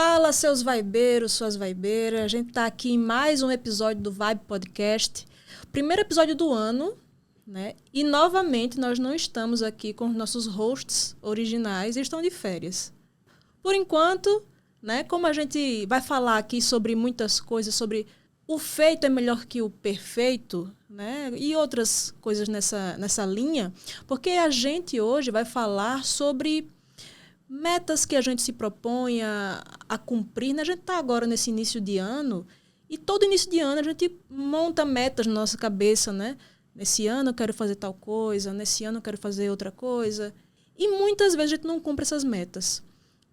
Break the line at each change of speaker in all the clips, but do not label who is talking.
Fala, seus vaibeiros, suas vaibeiras. A gente tá aqui em mais um episódio do Vibe Podcast. Primeiro episódio do ano, né? E novamente nós não estamos aqui com os nossos hosts originais, eles estão de férias. Por enquanto, né? Como a gente vai falar aqui sobre muitas coisas, sobre o feito é melhor que o perfeito, né? E outras coisas nessa linha, porque a gente hoje vai falar sobre metas que a gente se propõe a cumprir, né? A gente está agora nesse início de ano e todo início de ano a gente monta metas na nossa cabeça, né? Nesse ano eu quero fazer tal coisa, nesse ano eu quero fazer outra coisa. E muitas vezes a gente não cumpre essas metas.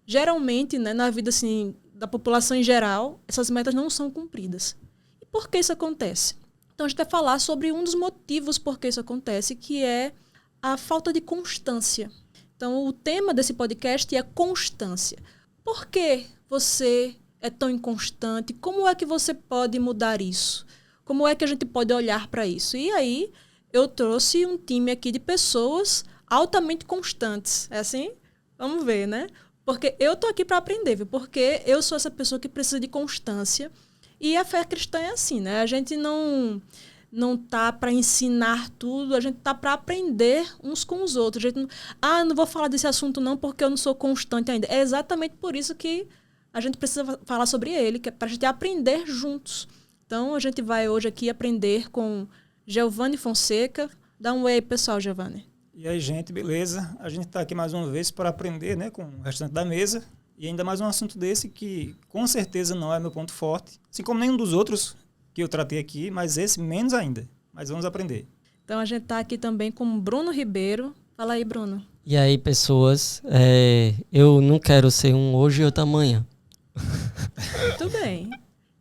Geralmente, né, na vida assim, da população em geral, essas metas não são cumpridas. E por que isso acontece? Então a gente vai falar sobre um dos motivos por que isso acontece, que é a falta de constância. Então, o tema desse podcast é constância. Por que você é tão inconstante? Como é que você pode mudar isso? Como é que a gente pode olhar para isso? E aí, eu trouxe um time aqui de pessoas altamente constantes. É assim? Vamos ver, né? Porque eu estou aqui para aprender, viu? Porque eu sou essa pessoa que precisa de constância. E a fé cristã é assim, né? A gente não tá para ensinar tudo, a gente tá para aprender uns com os outros. A gente não vou falar desse assunto não porque eu não sou constante ainda. É exatamente por isso que a gente precisa falar sobre ele, que é para a gente aprender juntos. Então, a gente vai hoje aqui aprender com Giovanni Fonseca. Dá um oi, pessoal, Giovanni.
E aí, gente, beleza? A gente está aqui mais uma vez para aprender, né, com o restante da mesa. E ainda mais um assunto desse que, com certeza, não é meu ponto forte. Assim como nenhum dos outros que eu tratei aqui, mas esse menos ainda. Mas vamos aprender.
Então, a gente está aqui também com Bruno Ribeiro. Fala aí, Bruno.
E aí, pessoas, eu não quero ser um hoje e outro amanhã.
Muito bem.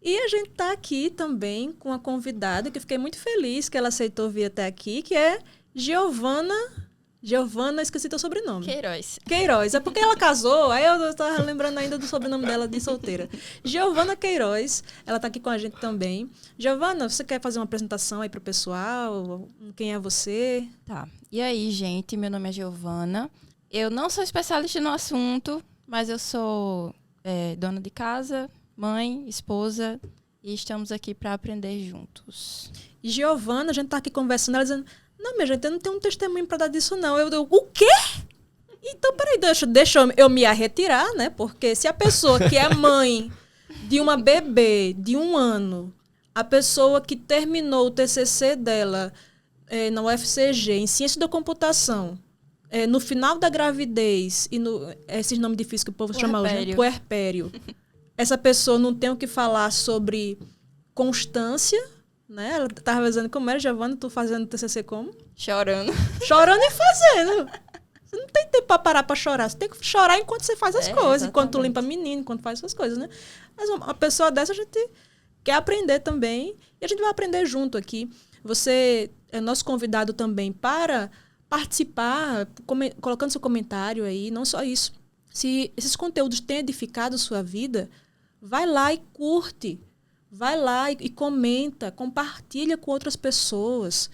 E a gente está aqui também com a convidada, que eu fiquei muito feliz que ela aceitou vir até aqui, que é Giovanna, esqueci teu sobrenome. Queiroz. É porque ela casou, aí eu estava lembrando ainda do sobrenome dela de solteira. Giovanna Queiroz, ela está aqui com a gente também. Giovanna, você quer fazer uma apresentação aí para o pessoal? Quem é você?
Tá. E aí, gente, meu nome é Giovanna. Eu não sou especialista no assunto, mas eu sou dona de casa, mãe, esposa, e estamos aqui para aprender juntos.
E Giovanna, a gente está aqui conversando, ela dizendo... Não, minha gente, eu não tenho um testemunho para dar disso, não. O quê? Então, peraí, deixa eu me retirar, né? Porque se a pessoa que é mãe de uma bebê de 1 ano, a pessoa que terminou o TCC dela na UFCG, em Ciência da Computação, no final da gravidez, e esses nomes difíceis que o povo chama hoje, puerpério, essa pessoa não tem o que falar sobre constância, né? Ela estava dizendo como era, Giovanna, tu fazendo TCC como?
Chorando
E fazendo. Você não tem tempo para parar para chorar. Você tem que chorar enquanto você faz as coisas.
Exatamente.
Enquanto tu limpa menino, enquanto faz essas coisas, né? Mas uma pessoa dessa a gente quer aprender também. E a gente vai aprender junto aqui. Você é nosso convidado também para participar, colocando seu comentário aí. Não só isso. Se esses conteúdos têm edificado sua vida, vai lá e curte. Vai lá e comenta, compartilha com outras pessoas,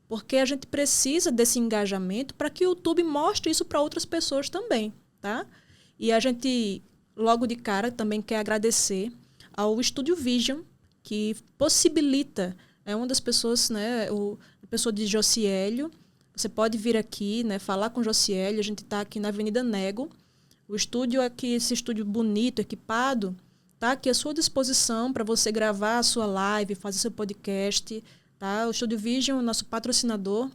porque a gente precisa desse engajamento para que o YouTube mostre isso para outras pessoas também, tá? E a gente, logo de cara, também quer agradecer ao Estúdio Vision, que possibilita, é uma das pessoas, né, a pessoa de Josiélio. Você pode vir aqui, né, falar com Josiélio, a gente está aqui na Avenida Nego. O estúdio aqui, esse estúdio bonito, equipado, está aqui à sua disposição para você gravar a sua live, fazer seu podcast. Tá? O Estúdio Vision é o nosso patrocinador.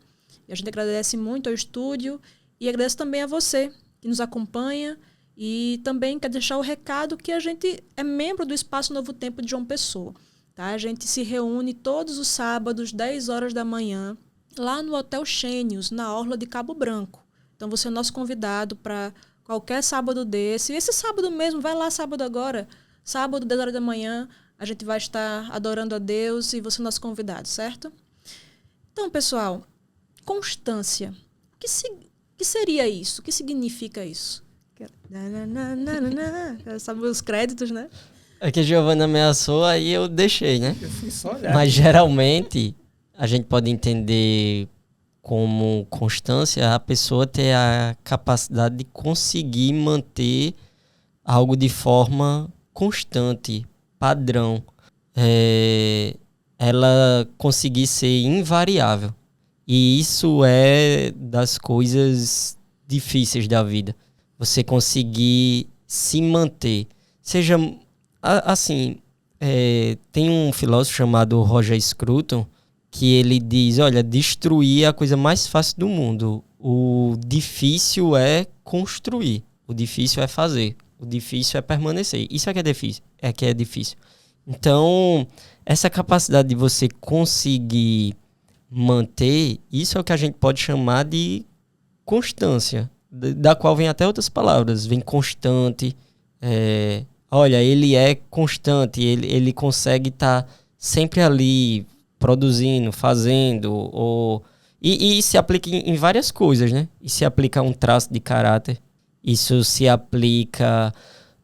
E a gente agradece muito ao estúdio e agradece também a você que nos acompanha. E também quer deixar o recado que a gente é membro do Espaço Novo Tempo de João Pessoa. Tá? A gente se reúne todos os sábados, 10 horas da manhã, lá no Hotel Xênios, na Orla de Cabo Branco. Então você é nosso convidado para qualquer sábado desse. Esse sábado mesmo, vai lá sábado agora. Sábado, 10 horas da manhã, a gente vai estar adorando a Deus e você é nosso convidado, certo? Então, pessoal, constância. O que seria isso? O que significa isso? Sabe os créditos, né?
É que a Giovanna ameaçou, aí eu deixei, né?
Eu fui só olhar.
Mas geralmente a gente pode entender como constância a pessoa ter a capacidade de conseguir manter algo de forma constante, padrão, ela conseguir ser invariável. E isso é das coisas difíceis da vida. Você conseguir se manter. Seja, assim, tem um filósofo chamado Roger Scruton, que ele diz, olha, destruir é a coisa mais fácil do mundo. O difícil é construir. O difícil é fazer. O difícil é permanecer. Isso é que é difícil. Então, essa capacidade de você conseguir manter, isso é o que a gente pode chamar de constância, da qual vem até outras palavras. Vem constante. Olha, ele é constante, ele consegue estar sempre ali produzindo, fazendo, e se aplica em várias coisas, né? E se aplica a um traço de caráter, isso se aplica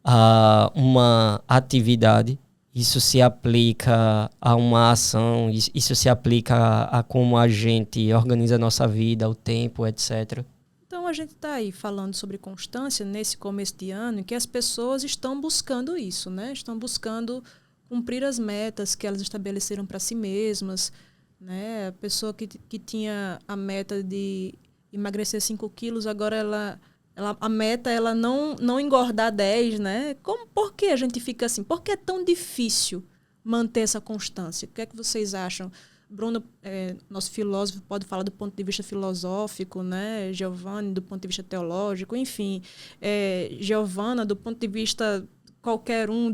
a uma atividade, isso se aplica a uma ação, isso se aplica a como a gente organiza a nossa vida, o tempo, etc.
Então, a gente está aí falando sobre constância nesse começo de ano, em que as pessoas estão buscando isso, né? Estão buscando cumprir as metas que elas estabeleceram para si mesmas, né? A pessoa que tinha a meta de emagrecer 5 quilos, agora a meta é ela não engordar 10, né? Por que a gente fica assim? Por que é tão difícil manter essa constância? O que é que vocês acham? Bruno, nosso filósofo, pode falar do ponto de vista filosófico, né? Giovanni, do ponto de vista teológico, enfim. Giovana, do ponto de vista qualquer um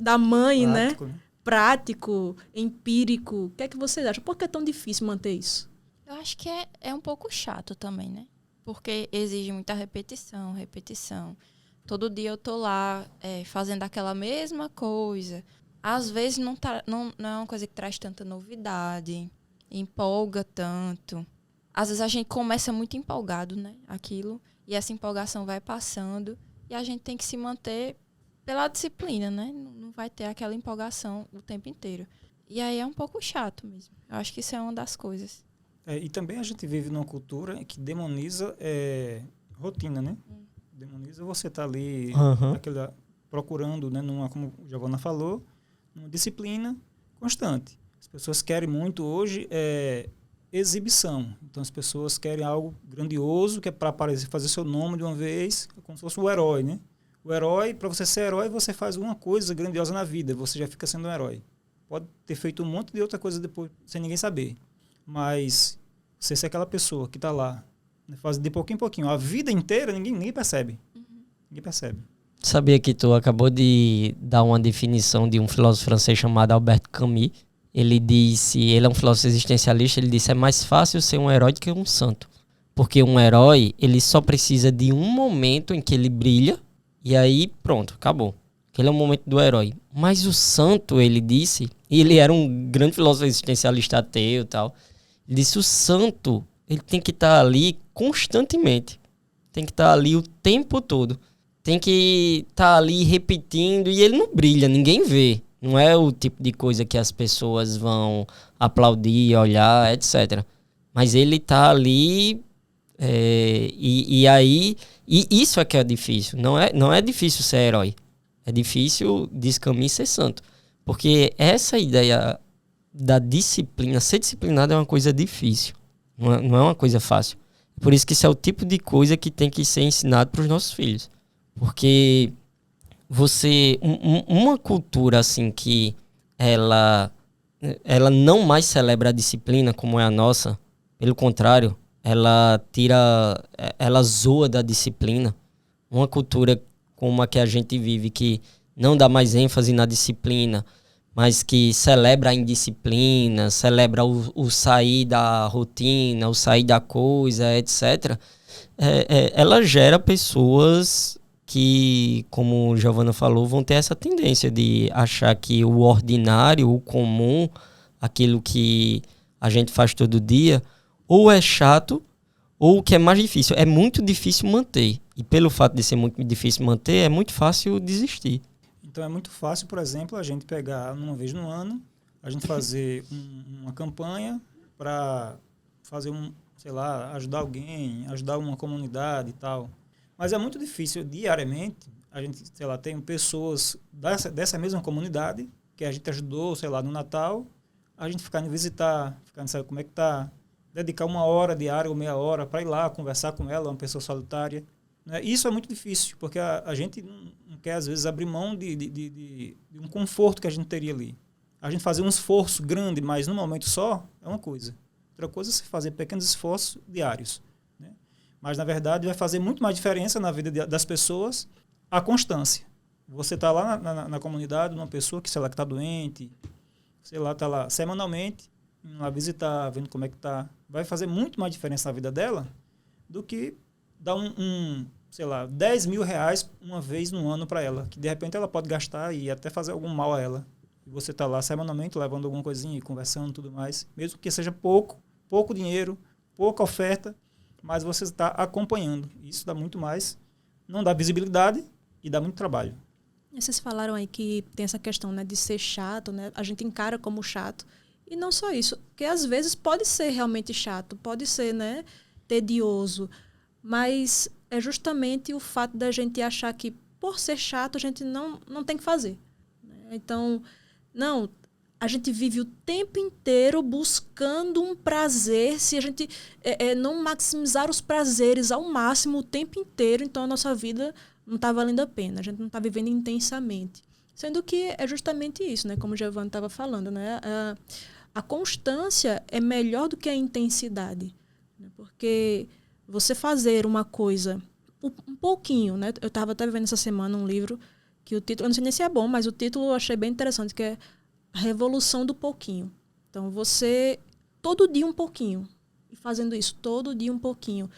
da mãe,
Prático,
né? Prático, empírico. O que é que vocês acham? Por que é tão difícil manter isso?
Eu acho que é um pouco chato também, né? Porque exige muita repetição. Todo dia eu tô lá fazendo aquela mesma coisa. Às vezes não é uma coisa que traz tanta novidade, empolga tanto. Às vezes a gente começa muito empolgado, né? Aquilo, e essa empolgação vai passando e a gente tem que se manter pela disciplina, né? Não vai ter aquela empolgação o tempo inteiro. E aí é um pouco chato mesmo. Eu acho que isso é uma das coisas.
E também a gente vive numa cultura que demoniza rotina, né? Demoniza você estar ali procurando, né? Como a Giovana falou, uma disciplina constante. As pessoas querem muito hoje exibição. Então as pessoas querem algo grandioso, que é para aparecer, fazer seu nome de uma vez, como se fosse o herói, né? O herói, para você ser herói, você faz uma coisa grandiosa na vida, você já fica sendo um herói. Pode ter feito um monte de outra coisa depois, sem ninguém saber. Mas você ser aquela pessoa que está lá, né, faz de pouquinho em pouquinho, a vida inteira, ninguém percebe. Ninguém percebe.
Sabia que tu acabou de dar uma definição de um filósofo francês chamado Albert Camus. Ele é um filósofo existencialista, ele disse, é mais fácil ser um herói do que um santo. Porque um herói, ele só precisa de um momento em que ele brilha, e aí pronto, acabou. Aquele é o momento do herói. Mas o santo, ele disse, e ele era um grande filósofo existencialista ateu e tal, ele disse, o santo, ele tem que estar ali constantemente. Tem que estar ali o tempo todo. Tem que estar ali repetindo e ele não brilha, ninguém vê. Não é o tipo de coisa que as pessoas vão aplaudir, olhar, etc. Mas ele está ali e isso é que é difícil. Não é difícil ser herói. É difícil, diz Camus, ser santo. Porque essa ideia da disciplina, ser disciplinado é uma coisa difícil. Não é uma coisa fácil. Por isso que isso é o tipo de coisa que tem que ser ensinado para os nossos filhos. Porque uma cultura assim que ela não mais celebra a disciplina como é a nossa, pelo contrário, ela zoa da disciplina. Uma cultura como a que a gente vive, que não dá mais ênfase na disciplina, mas que celebra a indisciplina, celebra o sair da rotina, o sair da coisa, etc. Ela gera pessoas que, como Giovana falou, vão ter essa tendência de achar que o ordinário, o comum, aquilo que a gente faz todo dia, ou é chato, ou o que é mais difícil, é muito difícil manter. E pelo fato de ser muito difícil manter, é muito fácil desistir.
Então é muito fácil, por exemplo, a gente pegar uma vez no ano, a gente fazer uma campanha para fazer ajudar alguém, ajudar uma comunidade e tal. Mas é muito difícil diariamente a gente, sei lá, tem pessoas dessa mesma comunidade que a gente ajudou, sei lá, no Natal, a gente ficar indo visitar, ficar saber como é que tá, dedicar 1 hora diária ou meia hora para ir lá conversar com ela, uma pessoa solitária. Né? Isso é muito difícil, porque a gente não quer, às vezes, abrir mão de um conforto que a gente teria ali. A gente fazer um esforço grande, mas num momento só, é uma coisa. Outra coisa é você fazer pequenos esforços diários. Né? Mas, na verdade, vai fazer muito mais diferença na vida das pessoas a constância. Você está lá na comunidade, uma pessoa que, sei lá, que está doente, sei lá, está lá semanalmente, indo lá visitar, vendo como é que está. Vai fazer muito mais diferença na vida dela do que dar sei lá, 10 mil reais uma vez no ano para ela, que de repente ela pode gastar e até fazer algum mal a ela. E você está lá semanalmente levando alguma coisinha e conversando e tudo mais, mesmo que seja pouco dinheiro, pouca oferta, mas você está acompanhando. Isso dá muito mais, não dá visibilidade e dá muito trabalho.
Vocês falaram aí que tem essa questão, né, de ser chato, né? A gente encara como chato. E não só isso, porque às vezes pode ser realmente chato, pode ser, né, tedioso, mas é justamente o fato da gente achar que, por ser chato, a gente não tem que fazer. Então, não, a gente vive o tempo inteiro buscando um prazer, se a gente não maximizar os prazeres ao máximo o tempo inteiro, então a nossa vida não está valendo a pena, a gente não está vivendo intensamente. Sendo que é justamente isso, né? Como o Giovanni estava falando, né? A constância é melhor do que a intensidade. Né? Porque você fazer uma coisa um pouquinho, né? Eu estava até vendo essa semana um livro que o título, eu não sei nem se é bom, mas o título eu achei bem interessante, que é A Revolução do Pouquinho. Então, você, todo dia um pouquinho, e fazendo isso todo dia um pouquinho.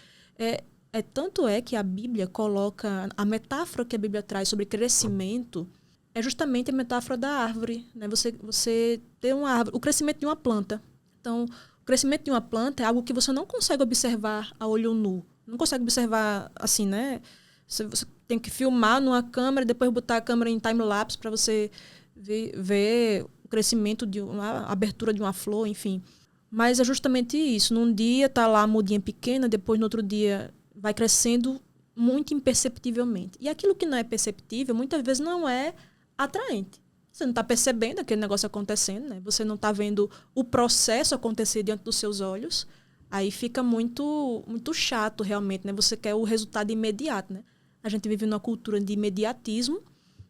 Tanto é que a Bíblia coloca, a metáfora que a Bíblia traz sobre crescimento é justamente a metáfora da árvore. Né? Você ter uma árvore, o crescimento de uma planta. Então, o crescimento de uma planta é algo que você não consegue observar a olho nu. Não consegue observar assim, né? Você tem que filmar numa câmera e depois botar a câmera em time-lapse para você ver o crescimento a abertura de uma flor, enfim. Mas é justamente isso. Num dia está lá a mudinha pequena, depois no outro dia vai crescendo muito imperceptivelmente. E aquilo que não é perceptível, muitas vezes não é atraente. Você não está percebendo aquele negócio acontecendo, né? Você não está vendo o processo acontecer diante dos seus olhos. Aí fica muito, muito chato, realmente, né? Você quer o resultado imediato, né? A gente vive numa cultura de imediatismo,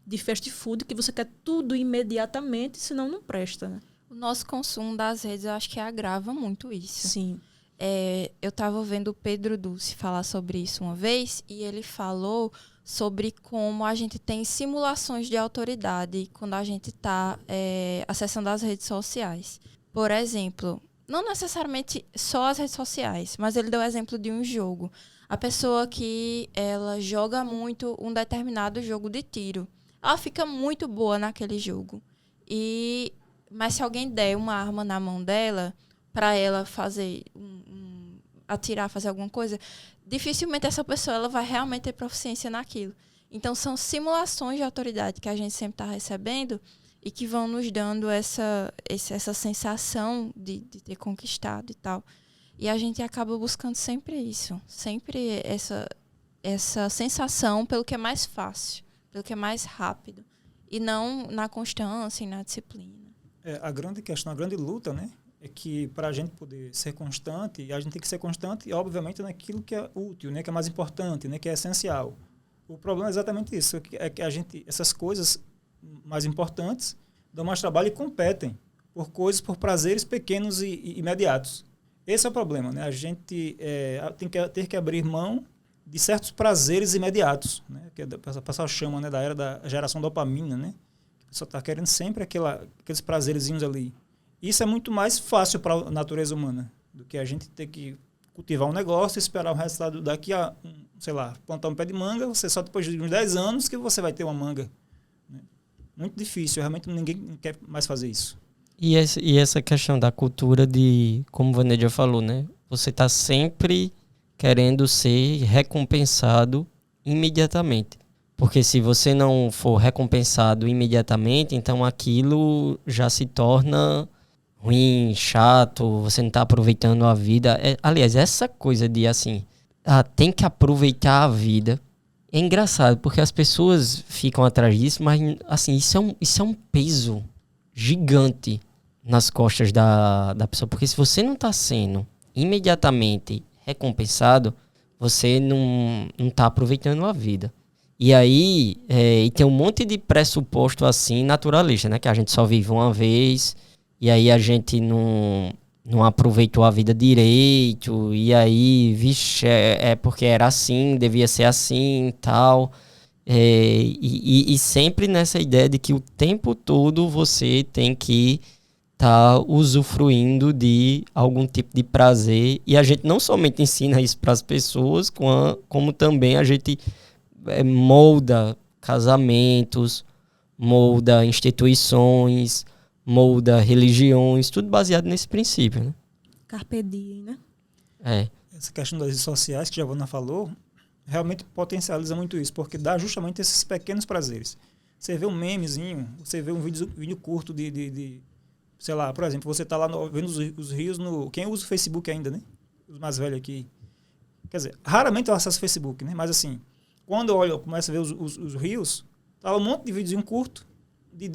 de fast food, que você quer tudo imediatamente, senão não presta, né?
O nosso consumo das redes, eu acho que agrava muito isso.
Sim.
Eu estava vendo o Pedro Dulce falar sobre isso uma vez, e ele falou sobre como a gente tem simulações de autoridade quando a gente está acessando as redes sociais. Por exemplo, não necessariamente só as redes sociais, mas ele deu o exemplo de um jogo. A pessoa que ela joga muito um determinado jogo de tiro, ela fica muito boa naquele jogo. Mas se alguém der uma arma na mão dela para ela fazer atirar, fazer alguma coisa, dificilmente essa pessoa ela vai realmente ter proficiência naquilo. Então, são simulações de autoridade que a gente sempre está recebendo e que vão nos dando essa sensação de ter conquistado e tal. E a gente acaba buscando sempre isso. Sempre essa sensação pelo que é mais fácil, pelo que é mais rápido. E não na constância e na disciplina.
A grande questão, a grande luta, né? É que para a gente poder ser constante, a gente tem que ser constante, obviamente, naquilo que é útil, né? Que é mais importante, né? Que é essencial. O problema é exatamente isso, é que essas coisas mais importantes dão mais trabalho e competem por prazeres pequenos e imediatos. Esse é o problema, né? A gente tem que ter que abrir mão de certos prazeres imediatos, né? Que o pessoal chama, né, da era da geração dopamina, né? A pessoa está querendo sempre aqueles prazerezinhos ali. Isso é muito mais fácil para a natureza humana do que a gente ter que cultivar um negócio e esperar o resultado daqui a, sei lá, plantar um pé de manga, você só depois de uns 10 anos que você vai ter uma manga. Né? Muito difícil, realmente ninguém quer mais fazer isso.
E essa questão da cultura de, como o Vanédia falou, né? Você está sempre querendo ser recompensado imediatamente. Porque se você não for recompensado imediatamente, então aquilo já se torna ruim, chato, você não está aproveitando a vida. Aliás, essa coisa de assim, tem que aproveitar a vida é engraçado, porque as pessoas ficam atrás disso, mas, assim, isso é um peso gigante nas costas da pessoa. Porque se você não está sendo imediatamente recompensado, você não está aproveitando a vida. E aí, e tem um monte de pressuposto assim, naturalista, né? Que a gente só vive uma vez, e aí a gente não aproveitou a vida direito, e aí, vixe, é porque era assim, devia ser assim e tal. E sempre nessa ideia de que o tempo todo você tem que estar usufruindo de algum tipo de prazer. E a gente não somente ensina isso para as pessoas, como também a gente molda casamentos, molda instituições, molda religiões, tudo baseado nesse princípio, né?
Carpe diem, né?
Essa questão das redes sociais, que a Giovana falou, realmente potencializa muito isso, porque dá justamente esses pequenos prazeres. Você vê um memezinho, você vê um vídeo curto sei lá, por exemplo, você está lá vendo os rios no... Quem usa o Facebook ainda, né? Os mais velhos aqui. Quer dizer, raramente eu acesso o Facebook, né? Mas assim, quando eu começo a ver os rios, tá um monte de videozinho curto de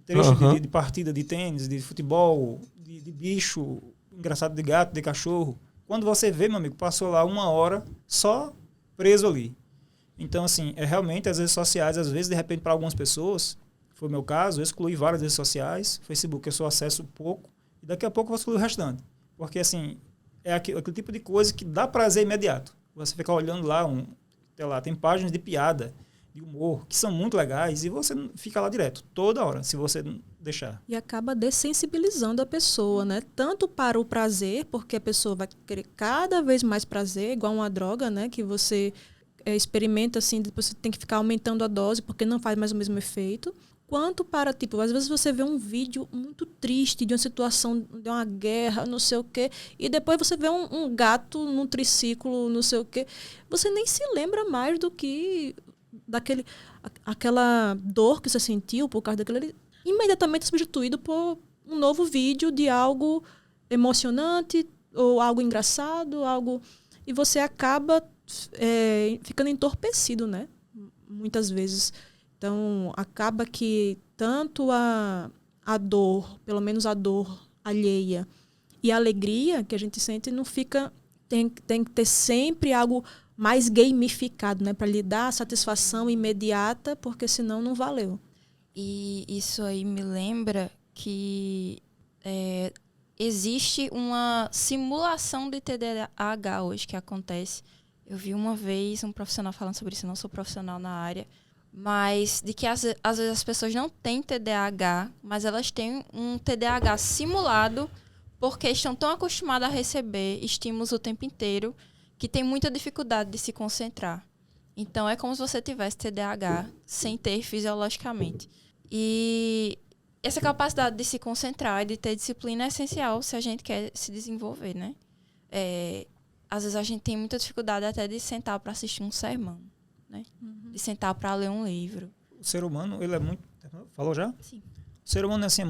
trecho de partida de tênis, de futebol, de bicho, engraçado de gato, de cachorro. Quando você vê, meu amigo, passou lá 1 hora só preso ali. Então, assim, realmente as redes sociais, às vezes, de repente, para algumas pessoas, foi o meu caso, eu excluí várias redes sociais, Facebook eu só acesso pouco, e daqui a pouco eu vou excluir o restante. Porque, assim, é aquele tipo de coisa que dá prazer imediato. Você fica olhando lá, tem páginas de piada, de humor, que são muito legais, e você fica lá direto, toda hora, se você deixar.
E acaba dessensibilizando a pessoa, né? Tanto para o prazer, porque a pessoa vai querer cada vez mais prazer, igual uma droga, né? Que você experimenta assim, depois você tem que ficar aumentando a dose, porque não faz mais o mesmo efeito. Quanto para, tipo, às vezes você vê um vídeo muito triste de uma situação, de uma guerra, não sei o quê, e depois você vê um gato num triciclo, não sei o quê. Você nem se lembra mais do que aquela dor que você sentiu por causa daquele... Imediatamente substituído por um novo vídeo de algo emocionante ou algo engraçado, algo... E você acaba ficando entorpecido, né? Muitas vezes. Então, acaba que tanto a dor, pelo menos a dor alheia, e a alegria que a gente sente não fica... Tem que ter sempre algo mais gamificado, né? Para lhe dar a satisfação imediata, porque senão não valeu.
E isso aí me lembra que existe uma simulação de TDAH hoje que acontece. Eu vi uma vez um profissional falando sobre isso, eu não sou profissional na área, mas de que às vezes as pessoas não têm TDAH, mas elas têm um TDAH simulado porque estão tão acostumadas a receber estímulos o tempo inteiro que tem muita dificuldade de se concentrar. Então, é como se você tivesse TDAH sem ter fisiologicamente. E essa capacidade de se concentrar e de ter disciplina é essencial se a gente quer se desenvolver, né? Às vezes a gente tem muita dificuldade até de sentar para assistir um sermão, né? De sentar para ler um livro.
O ser humano, ele é muito... Falou já?
Sim.
O ser humano, assim,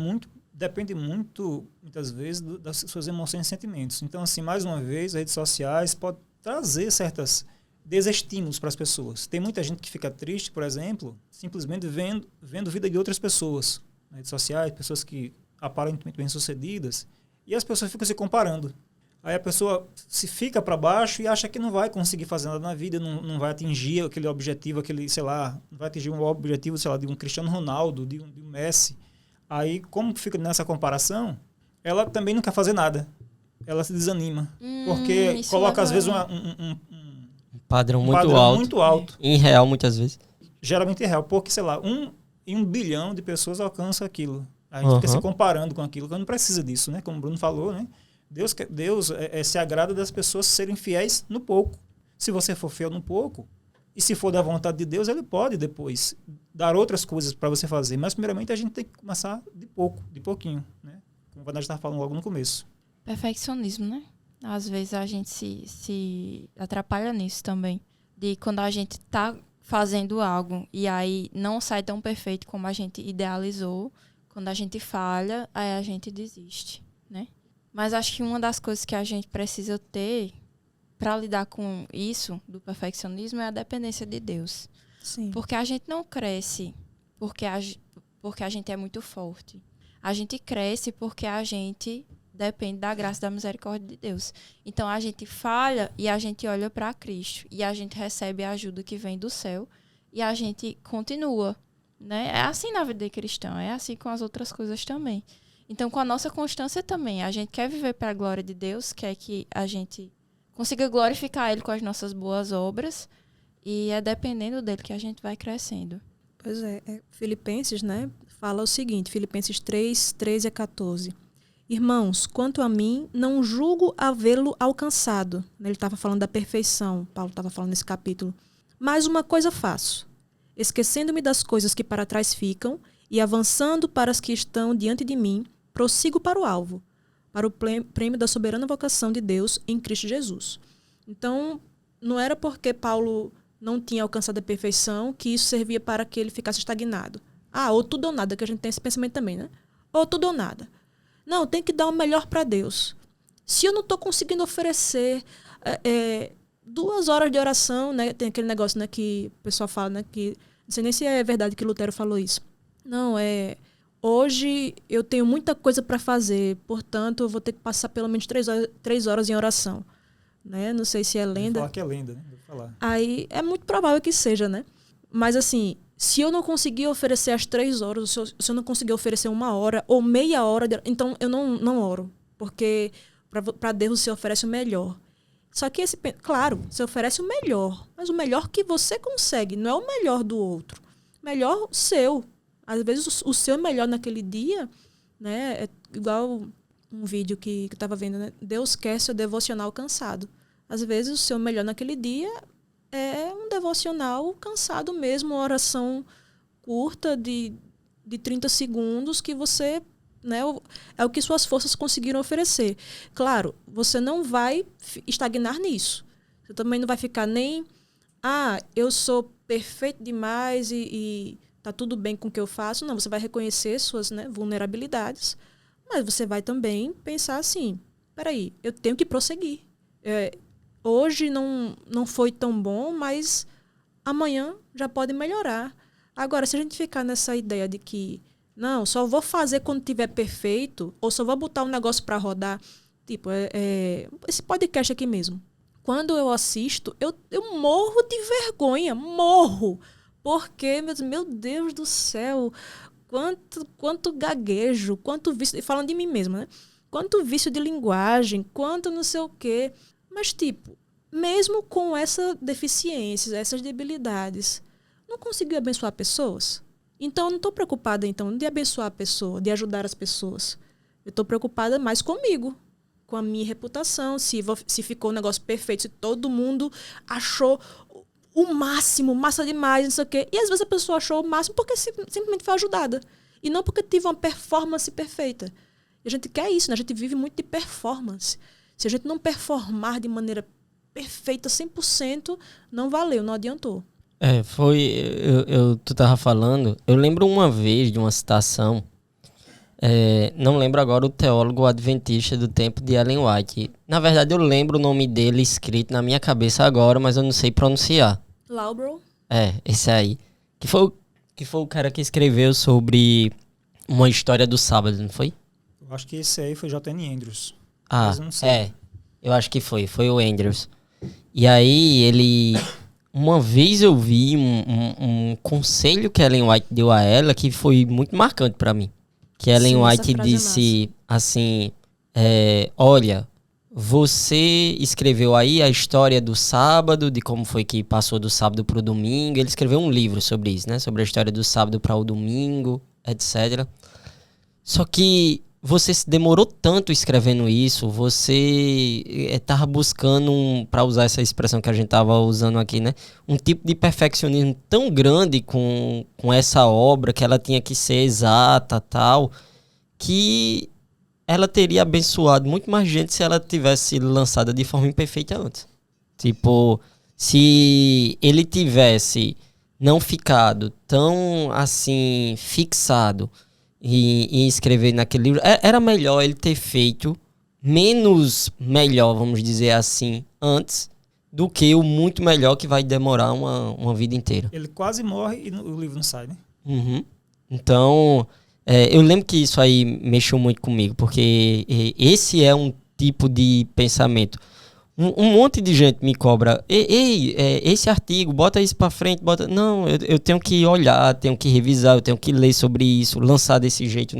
depende muito, muitas vezes, das suas emoções e sentimentos. Então, assim, mais uma vez, as redes sociais podem trazer certas desestímulos para as pessoas. Tem muita gente que fica triste, por exemplo, simplesmente vendo a vida de outras pessoas nas redes sociais, pessoas que aparentemente bem-sucedidas, e as pessoas ficam se comparando. Aí a pessoa se fica para baixo e acha que não vai conseguir fazer nada na vida, não vai atingir aquele objetivo, não vai atingir um objetivo, de um Cristiano Ronaldo, de um Messi. Aí, como fica nessa comparação, ela também não quer fazer nada. Ela se desanima. Porque coloca, às vezes, um
padrão
muito alto.
Irreal, muitas vezes.
Geralmente irreal. Porque, sei lá, 1 bilhão de pessoas alcançam aquilo. A gente fica se comparando com aquilo, que não precisa disso, né? Como o Bruno falou, né? Deus se agrada das pessoas serem fiéis no pouco. Se você for fiel no pouco, e se for da vontade de Deus, ele pode depois dar outras coisas para você fazer. Mas, primeiramente, a gente tem que começar de pouquinho, né? Como a Vanessa estava falando logo no começo.
Perfeccionismo, né? Às vezes a gente se atrapalha nisso também. De quando a gente tá fazendo algo e aí não sai tão perfeito como a gente idealizou, quando a gente falha, aí a gente desiste, né? Mas acho que uma das coisas que a gente precisa ter para lidar com isso, do perfeccionismo, é a dependência de Deus.
Sim.
Porque a gente não cresce porque a gente é muito forte. A gente cresce porque a gente depende da graça e da misericórdia de Deus. Então, a gente falha e a gente olha para Cristo. E a gente recebe a ajuda que vem do céu. E a gente continua. Né? É assim na vida de cristão. É assim com as outras coisas também. Então, com a nossa constância também. A gente quer viver para a glória de Deus. Quer que a gente consiga glorificar Ele com as nossas boas obras. E é dependendo dele que a gente vai crescendo.
Pois é. Filipenses, né? Fala o seguinte. Filipenses 3, 13 a 14. Irmãos, quanto a mim, não julgo havê-lo alcançado. Ele estava falando da perfeição, Paulo estava falando nesse capítulo. Mas uma coisa faço, esquecendo-me das coisas que para trás ficam e avançando para as que estão diante de mim, prossigo para o alvo, para o prêmio da soberana vocação de Deus em Cristo Jesus. Então, não era porque Paulo não tinha alcançado a perfeição que isso servia para que ele ficasse estagnado. Ou tudo ou nada, que a gente tem esse pensamento também, né? Ou tudo ou nada. Não, tem que dar o melhor para Deus. Se eu não estou conseguindo oferecer 2 horas de oração, né? Tem aquele negócio, né, que o pessoal fala, né, que não sei nem se é verdade que Lutero falou isso. Não, hoje eu tenho muita coisa para fazer, portanto eu vou ter que passar pelo menos 3 horas em oração. Né? Não sei se é lenda.
Vou falar que é lenda, né? Vou falar.
Aí é muito provável que seja, né? Mas assim, se eu não conseguir oferecer as 3 horas, se eu não conseguir oferecer 1 hora ou meia hora, então eu não oro. Porque para Deus você oferece o melhor. Só que claro, você oferece o melhor. Mas o melhor que você consegue, não é o melhor do outro. Melhor seu. Às vezes o seu melhor naquele dia, né? É igual um vídeo que eu estava vendo, né? Deus quer seu devocional cansado. Às vezes o seu melhor naquele dia é um devocional cansado mesmo, uma oração curta de 30 segundos que você, né, é o que suas forças conseguiram oferecer. Claro, você não vai estagnar nisso. Você também não vai ficar nem, eu sou perfeito demais e tá tudo bem com o que eu faço. Não, você vai reconhecer suas, né, vulnerabilidades, mas você vai também pensar assim, peraí, eu tenho que prosseguir. Hoje não foi tão bom, mas amanhã já pode melhorar. Agora, se a gente ficar nessa ideia de que não, só vou fazer quando tiver perfeito, ou só vou botar um negócio para rodar, tipo, esse podcast aqui mesmo. Quando eu assisto, eu morro de vergonha, morro. Porque, meu Deus do céu, quanto gaguejo, quanto vício, falando de mim mesma, né? Quanto vício de linguagem, quanto não sei o quê. Mas, tipo, mesmo com essa deficiência, essas debilidades, não conseguiu abençoar pessoas? Então, eu não estou preocupada, então, de abençoar a pessoa, de ajudar as pessoas. Eu estou preocupada mais comigo, com a minha reputação, se ficou um negócio perfeito, se todo mundo achou o máximo, massa demais, não sei o quê. E, às vezes, a pessoa achou o máximo porque simplesmente foi ajudada. E não porque teve uma performance perfeita. E a gente quer isso, né? A gente vive muito de performance. Se a gente não performar de maneira perfeita, 100%, não valeu, não adiantou.
Tu tava falando, eu lembro uma vez de uma citação, não lembro agora o teólogo adventista do tempo de Ellen White. Na verdade, eu lembro o nome dele escrito na minha cabeça agora, mas eu não sei pronunciar.
Laubro?
Esse aí. Que foi o cara que escreveu sobre uma história do sábado, não foi?
Eu acho que esse aí foi J.N. Andrews.
Mas não sei. Eu acho que foi o Andrews. E aí ele... Uma vez eu vi um conselho que Ellen White deu a ela que foi muito marcante pra mim. Que Ellen White disse assim, olha, você escreveu aí a história do sábado, de como foi que passou do sábado pro domingo. Ele escreveu um livro sobre isso, né? Sobre a história do sábado para o domingo, etc. Só que você se demorou tanto escrevendo isso, você estava buscando, para usar essa expressão que a gente estava usando aqui, né? Um tipo de perfeccionismo tão grande com essa obra, que ela tinha que ser exata, tal, que ela teria abençoado muito mais gente se ela tivesse sido lançada de forma imperfeita antes. Tipo, se ele tivesse não ficado tão, assim, fixado e escrever naquele livro, era melhor ele ter feito menos melhor, vamos dizer assim, antes, do que o muito melhor que vai demorar uma vida inteira.
Ele quase morre e o livro não sai, né?
Uhum. Então, eu lembro que isso aí mexeu muito comigo, porque esse é um tipo de pensamento. Um monte de gente me cobra, esse artigo, bota isso pra frente, bota... Não, eu tenho que olhar, tenho que revisar, eu tenho que ler sobre isso, lançar desse jeito,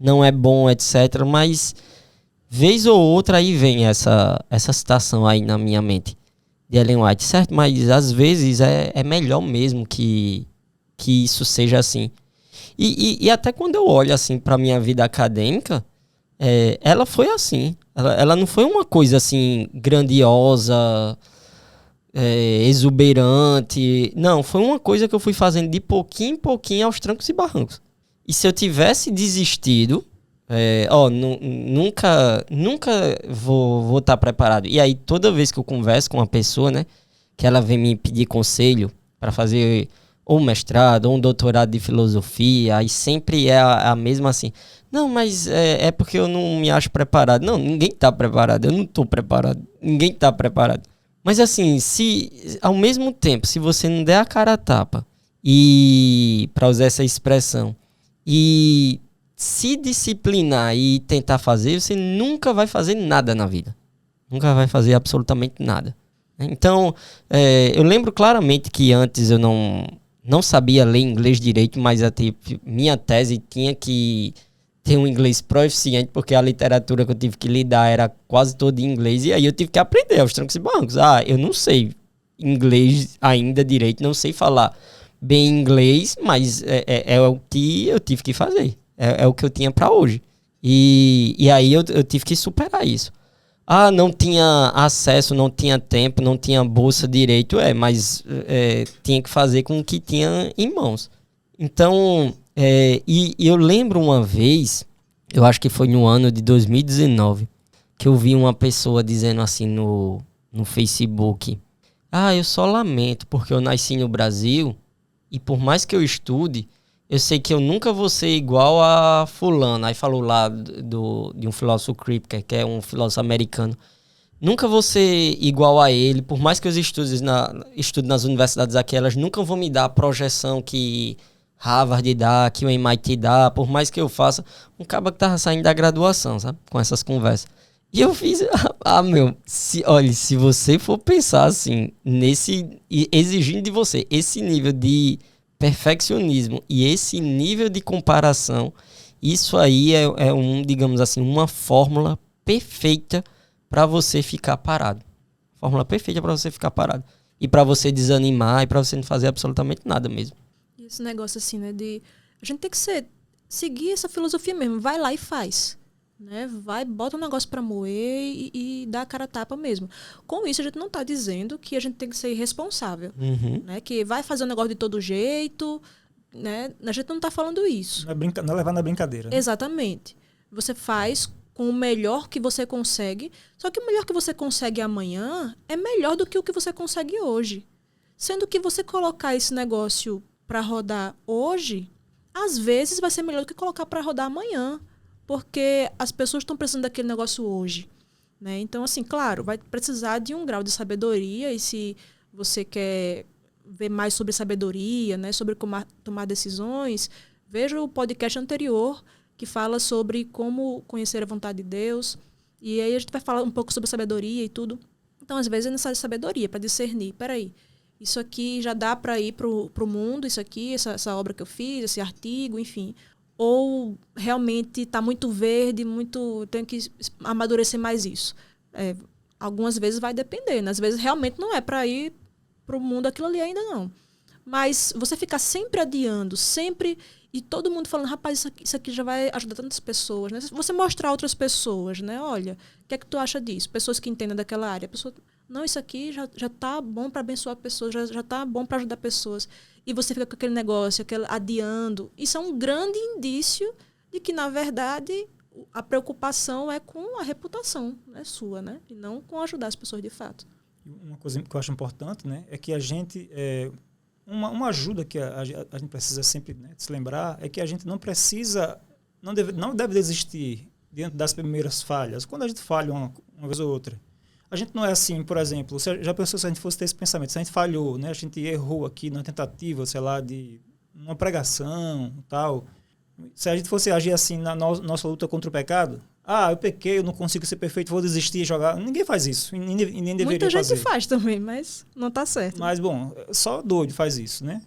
não é bom, etc. Mas, vez ou outra, aí vem essa citação aí na minha mente, de Ellen White, certo? Mas, às vezes, é melhor mesmo que isso seja assim. E até quando eu olho, assim, pra minha vida acadêmica, ela foi assim. Ela não foi uma coisa assim grandiosa, exuberante. Não, foi uma coisa que eu fui fazendo de pouquinho em pouquinho aos trancos e barrancos. E se eu tivesse desistido, nunca vou estar preparado. E aí toda vez que eu converso com uma pessoa, né, que ela vem me pedir conselho para fazer ou um mestrado ou um doutorado de filosofia, aí sempre é a mesma assim. Não, mas é porque eu não me acho preparado. Não, ninguém tá preparado. Eu não tô preparado. Ninguém tá preparado. Mas assim, se ao mesmo tempo, se você não der a cara a tapa, e para usar essa expressão, e se disciplinar e tentar fazer, você nunca vai fazer nada na vida. Nunca vai fazer absolutamente nada. Então, eu lembro claramente que antes eu não sabia ler inglês direito, mas minha tese tinha que ter um inglês proficiente, porque a literatura que eu tive que lidar era quase toda em inglês, e aí eu tive que aprender aos trancos e barrancos. Eu não sei inglês ainda direito, não sei falar bem inglês, mas é o que eu tive que fazer. É o que eu tinha para hoje. E aí eu tive que superar isso. Não tinha acesso, não tinha tempo, não tinha bolsa direito, mas tinha que fazer com o que tinha em mãos. Então, e eu lembro uma vez, eu acho que foi no ano de 2019, que eu vi uma pessoa dizendo assim no Facebook: eu só lamento porque eu nasci no Brasil e por mais que eu estude, eu sei que eu nunca vou ser igual a fulano. Aí falou lá de um filósofo Kripke, que é um filósofo americano. Nunca vou ser igual a ele, por mais que eu estude nas universidades aqui, elas nunca vão me dar a projeção que Harvard dá, que o MIT dá, por mais que eu faça. Um cara que tava saindo da graduação, sabe? Com essas conversas. E eu fiz, se você for pensar assim, exigindo de você esse nível de perfeccionismo e esse nível de comparação, isso aí digamos assim, uma fórmula perfeita para você ficar parado. Fórmula perfeita para você ficar parado. E para você desanimar e para você não fazer absolutamente nada mesmo.
Esse negócio assim, né, a gente tem que seguir essa filosofia mesmo, vai lá e faz. Né? Bota um negócio pra moer e dá a cara a tapa mesmo. Com isso, a gente não tá dizendo que a gente tem que ser irresponsável.
Uhum.
Né? Que vai fazer o negócio de todo jeito. Né? A gente não tá falando isso.
Não é levar na brincadeira. Né?
Exatamente. Você faz com o melhor que você consegue. Só que o melhor que você consegue amanhã é melhor do que o que você consegue hoje. Sendo que você colocar esse negócio pra rodar hoje, às vezes vai ser melhor do que colocar pra rodar amanhã. Porque as pessoas estão precisando daquele negócio hoje. Né? Então, assim, claro, vai precisar de um grau de sabedoria. E se você quer ver mais sobre sabedoria, né, sobre como tomar decisões, veja o podcast anterior, que fala sobre como conhecer a vontade de Deus. E aí a gente vai falar um pouco sobre sabedoria e tudo. Então, às vezes, é necessário sabedoria para discernir. Peraí, isso aqui já dá para ir para o mundo, isso aqui, essa obra que eu fiz, esse artigo, enfim... Ou realmente está muito verde, tenho que amadurecer mais isso. Algumas vezes vai depender, né? Às vezes realmente não é para ir para o mundo aquilo ali ainda não. Mas você ficar sempre adiando, sempre... E todo mundo falando, rapaz, isso aqui já vai ajudar tantas pessoas. Né? Você mostrar a outras pessoas, né? Olha, o que é que tu acha disso? Pessoas que entendem daquela área. A pessoa, não, isso aqui já tá bom para abençoar pessoas, já tá bom para ajudar pessoas. E você fica com aquele negócio, adiando. Isso é um grande indício de que, na verdade, a preocupação é com a reputação, né, sua, né? E não com ajudar as pessoas de fato.
Uma coisa que eu acho importante, né, é que a gente... Uma ajuda que a gente precisa sempre, né, se lembrar é que a gente não deve desistir diante das primeiras falhas. Quando a gente falha uma vez ou outra, a gente não é assim, por exemplo, já pensou se a gente fosse ter esse pensamento, se a gente falhou, né? A gente errou aqui na tentativa, sei lá, de uma pregação tal. Se a gente fosse agir assim na nossa luta contra o pecado, eu pequei, eu não consigo ser perfeito, vou desistir e jogar. Ninguém faz isso, e nem deveria
Muita gente
fazer.
faz também, mas não tá certo.
Mas, bom, só doido faz isso, né?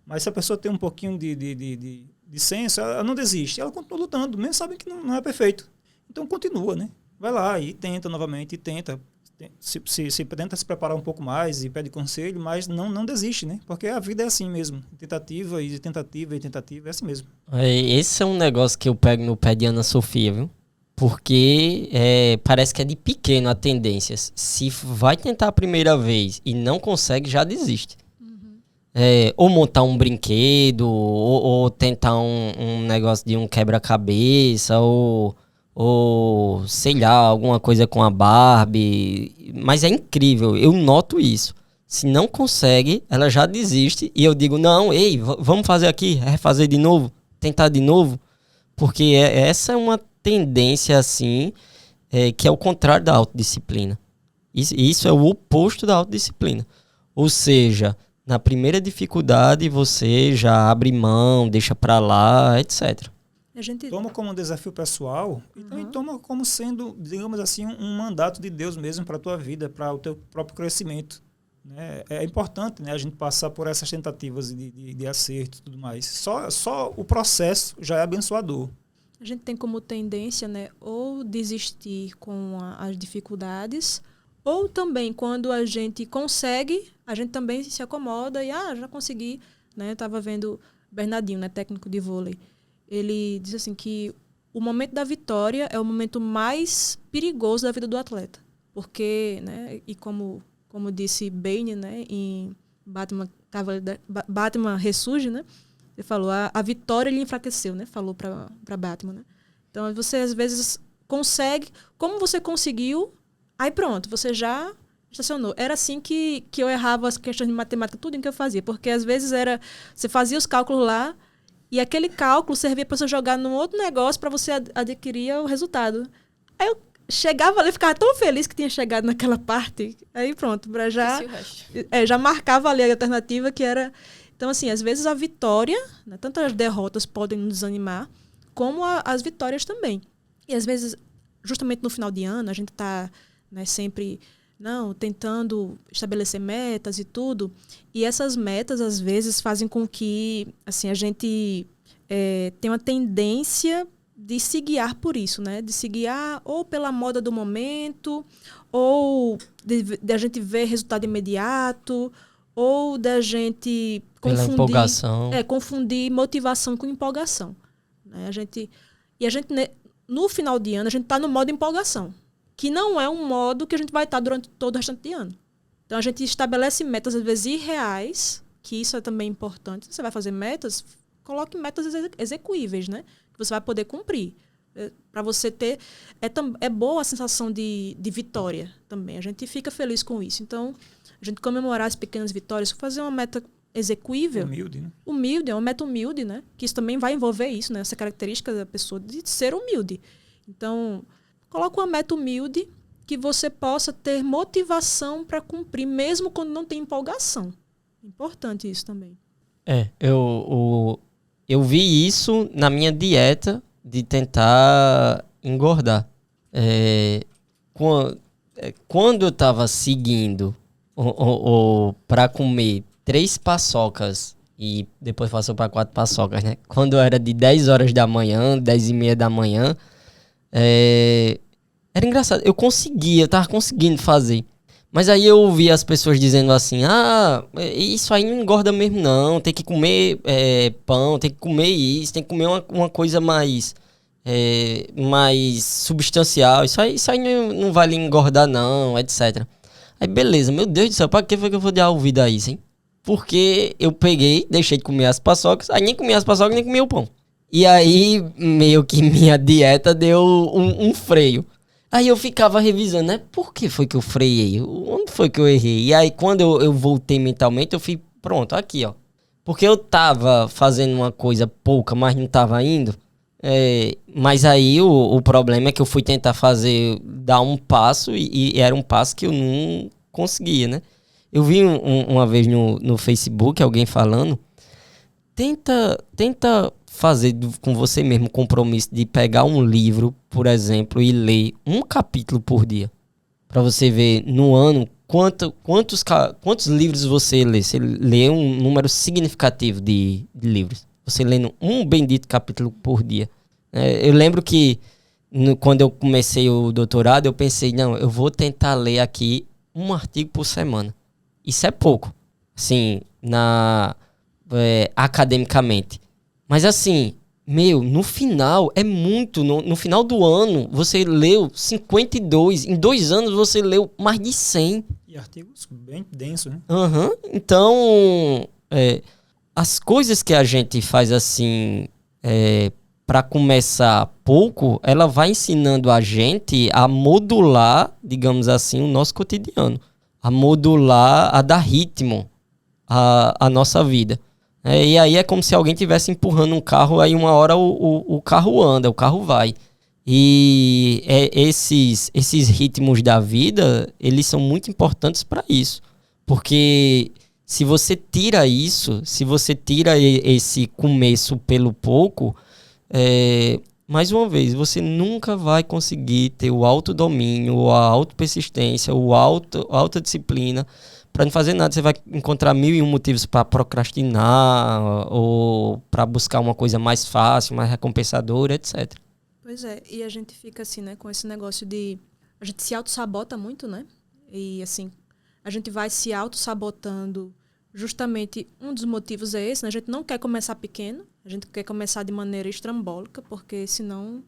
Mas se a pessoa tem um pouquinho de senso, ela não desiste. Ela continua lutando, mesmo sabendo que não é perfeito. Então, continua, né? Vai lá e tenta novamente, e tenta. Tenta se preparar um pouco mais e pede conselho, mas não desiste, né? Porque a vida é assim mesmo. Tentativa e tentativa e tentativa, é assim mesmo.
Esse é um negócio que eu pego no pé de Ana Sofia, viu? Porque parece que é de pequeno a tendência. Se vai tentar a primeira vez e não consegue, já desiste. Ou montar um brinquedo, ou tentar um negócio de um quebra-cabeça, ou sei lá, alguma coisa com a Barbie. Mas é incrível, eu noto isso. Se não consegue, ela já desiste. E eu digo, não, ei, vamos fazer aqui, refazer de novo, tentar de novo. Porque essa é uma tendência assim, que é o contrário da autodisciplina. Isso é o oposto da autodisciplina. Ou seja, na primeira dificuldade você já abre mão, deixa pra lá, etc.
A gente
toma como um desafio pessoal e também toma como sendo, digamos assim, um mandato de Deus mesmo para a tua vida, para o teu próprio crescimento. Né? É importante, né, a gente passar por essas tentativas de acerto e tudo mais. Só o processo já é abençoador.
A gente tem como tendência, né, ou desistir com as dificuldades, ou também quando a gente consegue, a gente também se acomoda e já consegui. Né? Eu estava vendo Bernardinho, né, técnico de vôlei. Ele diz assim que o momento da vitória é o momento mais perigoso da vida do atleta. Porque, né, e como disse Bane, né, em Batman Ressurge, né, ele falou, a vitória lhe enfraqueceu, né, falou para Batman. Né? Então, você às vezes consegue, como você conseguiu, aí pronto, você já estacionou. Era assim que eu errava as questões de matemática, tudo em que eu fazia. Porque às vezes você fazia os cálculos lá, e aquele cálculo servia para você jogar num outro negócio para você adquirir o resultado. Aí eu chegava ali, ficava tão feliz que tinha chegado naquela parte. Aí pronto, já marcava ali a alternativa que era... Então, assim, às vezes a vitória, né, tanto as derrotas podem nos desanimar, como as vitórias também. E às vezes, justamente no final de ano, a gente está, né, sempre... tentando estabelecer metas e tudo. E essas metas, às vezes, fazem com que assim, a gente tenha uma tendência de se guiar por isso, né? De se guiar ou pela moda do momento, ou de a gente ver resultado imediato, ou da gente confundir motivação com empolgação. Né? A gente, no final de ano, a gente está no modo empolgação, que não é um modo que a gente vai estar durante todo o restante de ano. Então, a gente estabelece metas, às vezes, irreais, que isso é também importante. Você vai fazer metas, coloque metas execuíveis, né? Que você vai poder cumprir. Para você ter... É boa a sensação de vitória também. A gente fica feliz com isso. Então, a gente comemorar as pequenas vitórias, fazer uma meta execuível.
Humilde, né?
Humilde, é uma meta humilde, né? Que isso também vai envolver isso, né? Essa característica da pessoa de ser humilde. Então... Coloca uma meta humilde que você possa ter motivação para cumprir, mesmo quando não tem empolgação. Importante isso também.
Eu vi isso na minha dieta de tentar engordar. Quando eu estava seguindo para comer 3 paçocas e depois passou para 4 paçocas, né? Quando era de 10 horas da manhã, 10h30 da manhã, era engraçado, eu tava conseguindo fazer. Mas aí eu ouvi as pessoas dizendo assim, isso aí não engorda mesmo não, tem que comer pão, tem que comer isso, tem que comer uma coisa mais substancial, isso aí não vai lhe engordar não, etc. Aí beleza, meu Deus do céu, pra que foi que eu vou dar ouvido a isso, hein? Porque eu peguei, deixei de comer as paçocas, aí nem comia as paçocas, nem comia o pão. E aí, meio que minha dieta deu um freio. Aí eu ficava revisando, né? Por que foi que eu freiei? Onde foi que eu errei? E aí, quando eu voltei mentalmente, eu fui, pronto, aqui, ó. Porque eu tava fazendo uma coisa pouca, mas não tava indo. Mas aí o problema é que eu fui tentar dar um passo e era um passo que eu não conseguia, né? Eu vi uma vez no Facebook alguém falando, tenta fazer com você mesmo o compromisso de pegar um livro, por exemplo, e ler um capítulo por dia. Para você ver no ano quantos livros você lê. Você lê um número significativo de livros. Você lendo um bendito capítulo por dia. Eu lembro que quando eu comecei o doutorado, eu pensei, não, eu vou tentar ler aqui um artigo por semana. Isso é pouco, assim, academicamente. Mas assim, no final é muito. No final do ano, você leu 52. Em 2 anos, você leu mais de 100.
E artigos bem densos, né?
Então, as coisas que a gente faz assim, para começar pouco, ela vai ensinando a gente a modular, digamos assim, o nosso cotidiano. A modular, a dar ritmo à nossa vida. E aí é como se alguém estivesse empurrando um carro, aí uma hora o carro anda, o carro vai. E esses ritmos da vida, eles são muito importantes para isso. Porque se você tira isso, se você tira esse começo pelo pouco, mais uma vez, você nunca vai conseguir ter o autodomínio, a autopersistência, a autodisciplina para não fazer nada. Você vai encontrar 1001 motivos para procrastinar ou para buscar uma coisa mais fácil, mais recompensadora, etc.
Pois é, e a gente fica assim, né, com esse negócio de... A gente se auto-sabota muito, né? E assim, a gente vai se auto-sabotando. Justamente um dos motivos é esse, né? A gente não quer começar pequeno, a gente quer começar de maneira estrambólica, porque senão...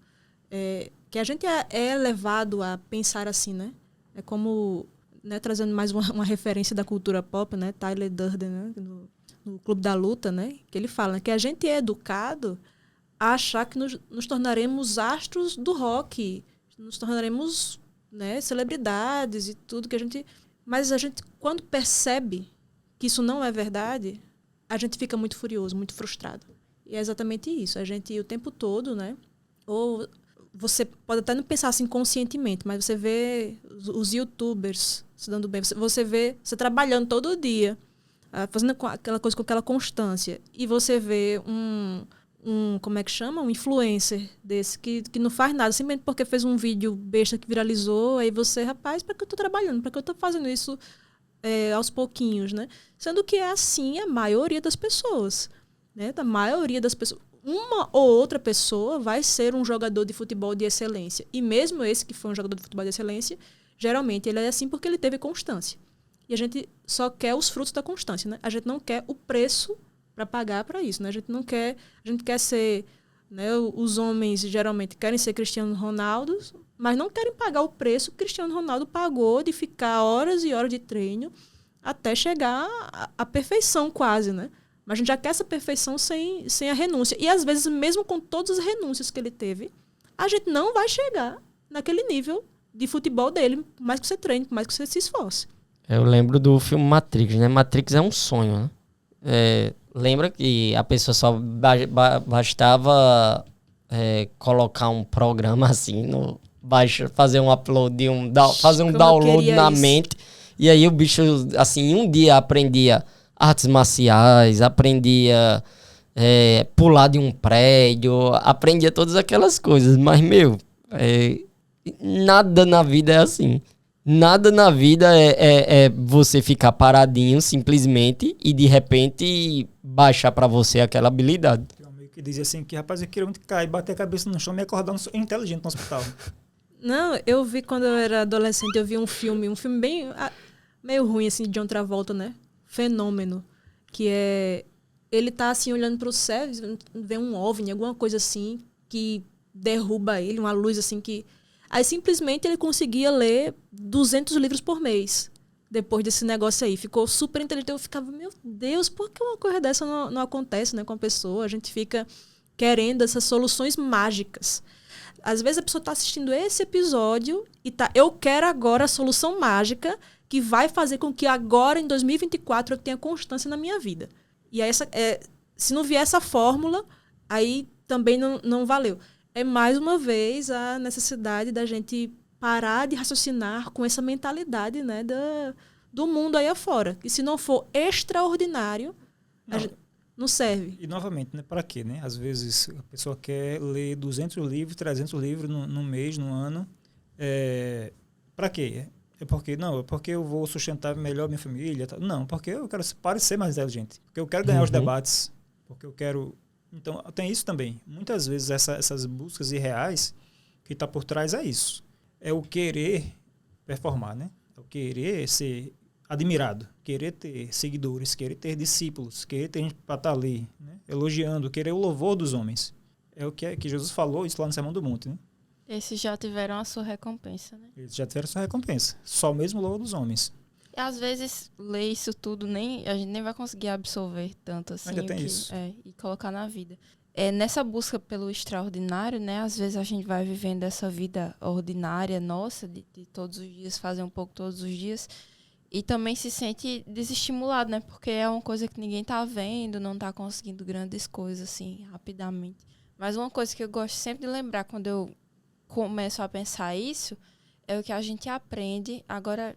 que a gente é levado a pensar assim, né? É como... Né, trazendo mais uma referência da cultura pop, né? Tyler Durden, né? No Clube da Luta, né? Que ele fala, né, que a gente é educado a achar que nos tornaremos astros do rock, nos tornaremos, né, celebridades e tudo que a gente... Mas a gente, quando percebe que isso não é verdade, a gente fica muito furioso, muito frustrado. E é exatamente isso. A gente, o tempo todo, né? Ou você pode até não pensar assim conscientemente, mas você vê os youtubers se dando bem. Você vê você trabalhando todo dia, fazendo aquela coisa com aquela constância. E você vê como é que chama? Um influencer desse que não faz nada, simplesmente porque fez um vídeo besta que viralizou, aí você, rapaz, para que eu tô trabalhando? Para que eu tô fazendo isso aos pouquinhos, né? Sendo que é assim a maioria das pessoas, né? A maioria das pessoas. Uma ou outra pessoa vai ser um jogador de futebol de excelência. E mesmo esse que foi um jogador de futebol de excelência, geralmente ele é assim porque ele teve constância. E a gente só quer os frutos da constância, né? A gente não quer o preço para pagar para isso, né? A gente quer ser, né? Os homens geralmente querem ser Cristiano Ronaldo, mas não querem pagar o preço que Cristiano Ronaldo pagou de ficar horas e horas de treino até chegar à perfeição quase, né? Mas a gente já quer essa perfeição sem a renúncia. E às vezes, mesmo com todas as renúncias que ele teve, a gente não vai chegar naquele nível de futebol dele, por mais que você treine, por mais que você se esforce.
Eu lembro do filme Matrix, né? Matrix é um sonho, né? Lembra que a pessoa só bastava colocar um programa assim, fazer um upload, fazer um download na mente. E aí o bicho, assim, em um dia aprendia artes marciais, aprendia pular de um prédio, aprendia todas aquelas coisas. Mas, nada na vida é assim. Nada na vida é você ficar paradinho simplesmente e de repente baixar pra você aquela habilidade.
Tem um amigo que dizia assim que, rapaz, eu queria muito cair, bater a cabeça no chão e me acordar inteligente no hospital.
Não, eu vi quando eu era adolescente, eu vi um filme bem meio ruim, assim, de John Travolta, né? Fenômeno. Que ele tá assim olhando pro céu, vê um OVNI, alguma coisa assim, que derruba ele, uma luz assim que... Aí simplesmente ele conseguia ler 200 livros por mês. Depois desse negócio aí. Ficou super inteligente. Eu ficava, meu Deus, por que uma coisa dessa não acontece, né, com a pessoa? A gente fica querendo essas soluções mágicas. Às vezes a pessoa está assistindo esse episódio e eu quero agora a solução mágica que vai fazer com que agora, em 2024, eu tenha constância na minha vida. E aí, se não vier essa fórmula, aí também não valeu. É mais uma vez a necessidade da gente parar de raciocinar com essa mentalidade, né, do mundo aí afora. Que se não for extraordinário, a gente não serve.
E novamente, né, para quê? Né? Às vezes a pessoa quer ler 200 livros, 300 livros no mês, no ano. Para quê? É porque eu vou sustentar melhor minha família. Não, porque eu quero parecer mais inteligente. Porque eu quero ganhar os debates. Porque eu quero... Então, tem isso também. Muitas vezes essas buscas irreais que está por trás é isso. É o querer performar, né? É o querer ser admirado, querer ter seguidores, querer ter discípulos, querer ter gente para estar ali, né? Elogiando, querer o louvor dos homens. É o que Jesus falou isso lá no Sermão do Monte, né?
Esses já tiveram a sua recompensa, né?
Eles já tiveram sua recompensa. Só mesmo o louvor dos homens.
E às vezes ler isso tudo, a gente nem vai conseguir absorver tanto assim.
Ainda tem isso.
E colocar na vida. Nessa busca pelo extraordinário, né? Às vezes a gente vai vivendo essa vida ordinária nossa, de todos os dias, fazer um pouco todos os dias. E também se sente desestimulado, né? Porque é uma coisa que ninguém tá vendo, não tá conseguindo grandes coisas, assim, rapidamente. Mas uma coisa que eu gosto sempre de lembrar quando eu começo a pensar isso, é o que a gente aprende. Agora,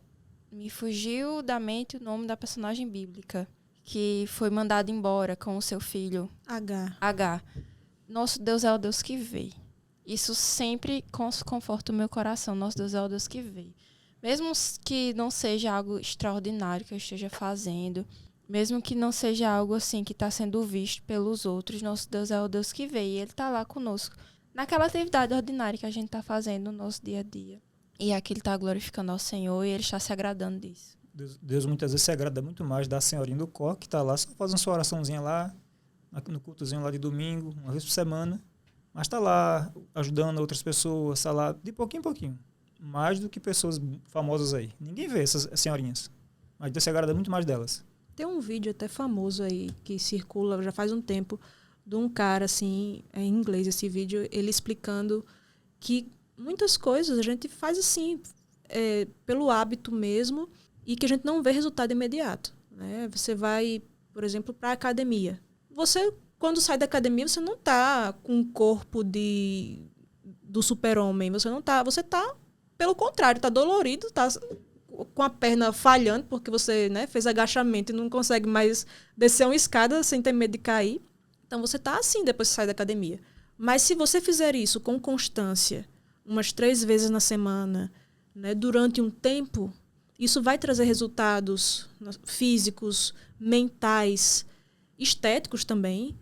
me fugiu da mente o nome da personagem bíblica, que foi mandado embora com o seu filho. H. Nosso Deus é o Deus que vê. Isso sempre conforta o meu coração. Nosso Deus é o Deus que vê. Mesmo que não seja algo extraordinário que eu esteja fazendo, mesmo que não seja algo assim que está sendo visto pelos outros, nosso Deus é o Deus que vê. E Ele está lá conosco, naquela atividade ordinária que a gente está fazendo no nosso dia a dia. E aqui Ele está glorificando ao Senhor e Ele está se agradando disso.
Deus muitas vezes se agrada muito mais da senhorinha do coque, que está lá só fazendo sua oraçãozinha lá, no cultozinho lá de domingo, uma vez por semana. Mas está lá ajudando outras pessoas, está lá de pouquinho em pouquinho. Mais do que pessoas famosas aí. Ninguém vê essas senhorinhas. Mas Deus se agrada muito mais delas.
Tem um vídeo até famoso aí, que circula já faz um tempo, de um cara, assim, em inglês esse vídeo, ele explicando que muitas coisas a gente faz assim, pelo hábito mesmo, e que a gente não vê resultado imediato, né? Você vai, por exemplo, para a academia. Você, quando sai da academia, você não está com o corpo do super-homem. Você está, pelo contrário, está dolorido, está com a perna falhando, porque você, né, fez agachamento e não consegue mais descer uma escada sem ter medo de cair. Então, você está assim depois que sai da academia. Mas se você fizer isso com constância, umas 3 vezes na semana, né, durante um tempo, isso vai trazer resultados físicos, mentais, estéticos também.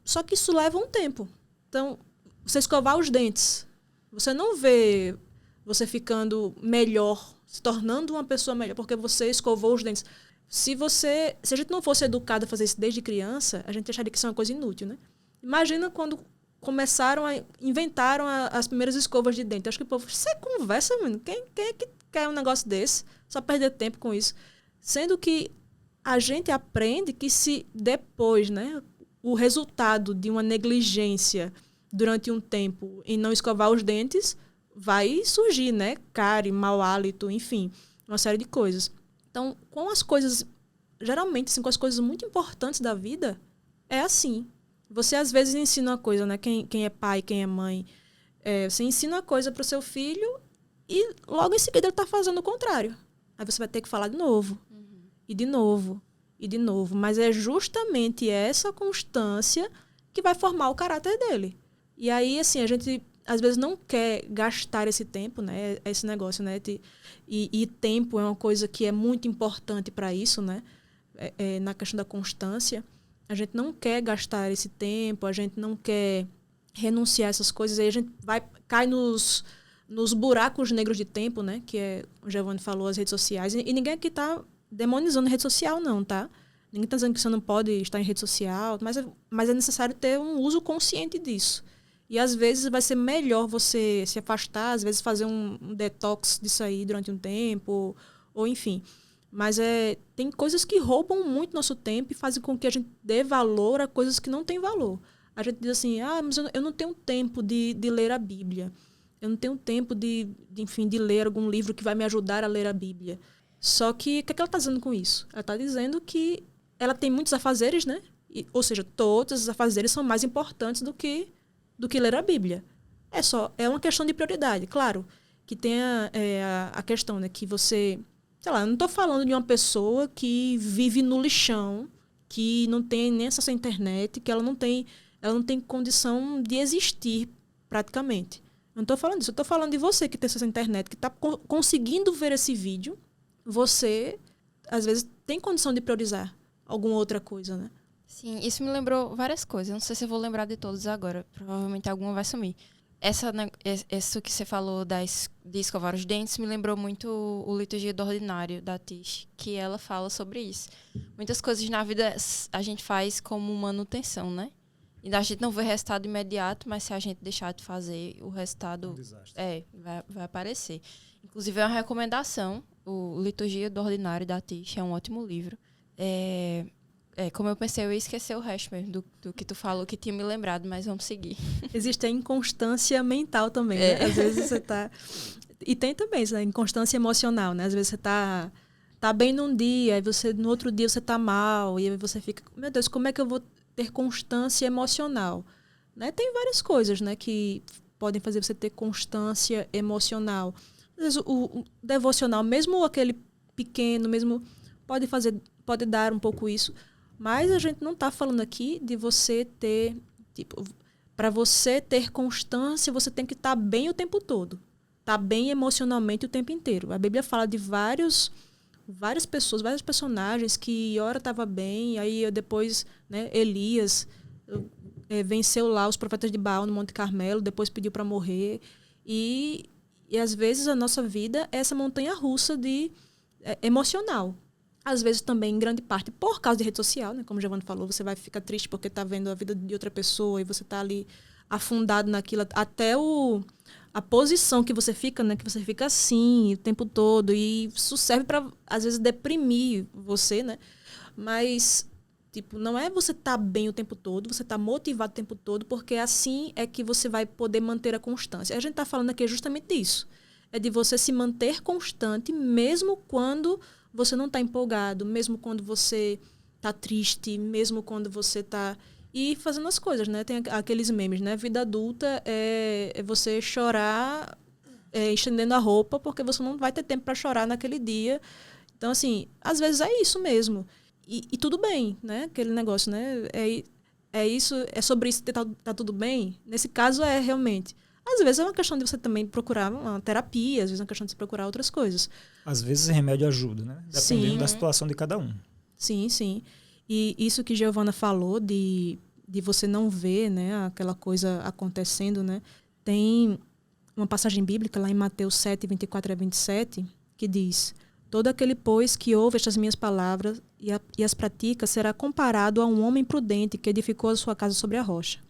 Só que isso leva um tempo. Então, você escovar os dentes, você não vê você ficando melhor, se tornando uma pessoa melhor, porque você escovou os dentes. Se a gente não fosse educado a fazer isso desde criança, a gente acharia que isso é uma coisa inútil, né? Imagina quando inventaram as primeiras escovas de dente. Acho que o povo, você conversa, mano. Quem é que quer um negócio desse? Só perder tempo com isso. Sendo que a gente aprende que se depois, né, o resultado de uma negligência durante um tempo em não escovar os dentes vai surgir, né? Cárie, mau hálito, enfim, uma série de coisas. Então, com as coisas, geralmente, assim, com as coisas muito importantes da vida, é assim. Você, às vezes, ensina uma coisa, né? Quem é pai, quem é mãe, você ensina uma coisa para o seu filho e logo em seguida ele está fazendo o contrário. Aí você vai ter que falar de novo. E de novo. E de novo. Mas é justamente essa constância que vai formar o caráter dele. E aí, assim, a gente às vezes não quer gastar esse tempo, né? Esse negócio, né? E tempo é uma coisa que é muito importante para isso, né? Na questão da constância. A gente não quer gastar esse tempo, a gente não quer renunciar a essas coisas. Aí a gente cai nos buracos negros de tempo, né? Que o Giovanni falou, as redes sociais. E ninguém aqui está demonizando a rede social, não, tá? Ninguém está dizendo que você não pode estar em rede social, mas é necessário ter um uso consciente disso. E, às vezes, vai ser melhor você se afastar, às vezes fazer um detox disso aí durante um tempo, ou enfim. Mas tem coisas que roubam muito nosso tempo e fazem com que a gente dê valor a coisas que não têm valor. A gente diz assim, mas eu não tenho tempo de ler a Bíblia. Eu não tenho tempo enfim, de ler algum livro que vai me ajudar a ler a Bíblia. Só que, o que ela está dizendo com isso? Ela está dizendo que ela tem muitos afazeres, né? Ou seja, todos os afazeres são mais importantes do que ler a Bíblia. É uma questão de prioridade. Claro que tem a questão, né, que você... Sei lá, eu não estou falando de uma pessoa que vive no lixão, que não tem nem acesso à internet, que ela não tem condição de existir praticamente. Eu não estou falando disso. Eu estou falando de você que tem acesso à internet, que está conseguindo ver esse vídeo. Você, às vezes, tem condição de priorizar alguma outra coisa, né?
Sim, isso me lembrou várias coisas. Eu não sei se eu vou lembrar de todas agora. Provavelmente alguma vai sumir. Isso que você falou de escovar os dentes me lembrou muito o Liturgia do Ordinário, da Tish, que ela fala sobre isso. Muitas coisas na vida a gente faz como manutenção, né? E a gente não vê resultado imediato, mas se a gente deixar de fazer, o resultado vai aparecer. Inclusive, é uma recomendação. O Liturgia do Ordinário, da Tish, é um ótimo livro. Como eu pensei, eu ia esquecer o resto mesmo do que tu falou, que tinha me lembrado, mas vamos seguir.
Existe a inconstância mental também, né? Às vezes você tá... E tem também essa inconstância emocional, né? Às vezes você tá bem num dia, aí no outro dia você tá mal, e aí você fica, meu Deus, como é que eu vou ter constância emocional? Né? Tem várias coisas, né, que podem fazer você ter constância emocional. Às vezes o devocional, mesmo aquele pequeno, mesmo pode dar um pouco isso. Mas a gente não está falando aqui de você ter... para você ter constância, você tem que estar bem o tempo todo. Estar bem emocionalmente o tempo inteiro. A Bíblia fala de várias pessoas, vários personagens que ora estava bem, aí depois, né, Elias venceu lá os profetas de Baal no Monte Carmelo, depois pediu para morrer. E às vezes a nossa vida é essa montanha-russa emocional. Às vezes também, em grande parte, por causa de rede social, né? Como o Giovanni falou, você vai ficar triste porque está vendo a vida de outra pessoa e você está ali afundado naquilo. Até a posição que você fica, né? Que você fica assim o tempo todo. E isso serve para, às vezes, deprimir você, né? Mas, não é você estar bem o tempo todo, você estar motivado o tempo todo, porque assim é que você vai poder manter a constância. A gente está falando aqui justamente disso. É de você se manter constante, mesmo quando... você não está empolgado, mesmo quando você está triste, mesmo quando você está... E fazendo as coisas, né? Tem aqueles memes, né? Vida adulta é você chorar estendendo a roupa, porque você não vai ter tempo para chorar naquele dia. Então, assim, às vezes é isso mesmo. E tudo bem, né? Aquele negócio, né? É sobre isso que tá tudo bem? Nesse caso, realmente... Às vezes é uma questão de você também procurar uma terapia, às vezes é uma questão de você procurar outras coisas.
Às vezes remédio ajuda, né? Dependendo
Sim.
da situação de cada um.
Sim, sim. E isso que Giovana falou de você não ver, né, aquela coisa acontecendo, né? Tem uma passagem bíblica lá em Mateus 7, 24 a 27, que diz: todo aquele, pois, que ouve estas minhas palavras e as pratica será comparado a um homem prudente que edificou a sua casa sobre a rocha.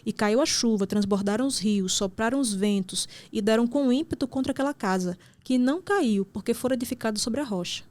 E caiu a chuva, transbordaram os rios, sopraram os ventos e deram com ímpeto contra aquela casa, que não caiu, porque fora edificado sobre a rocha.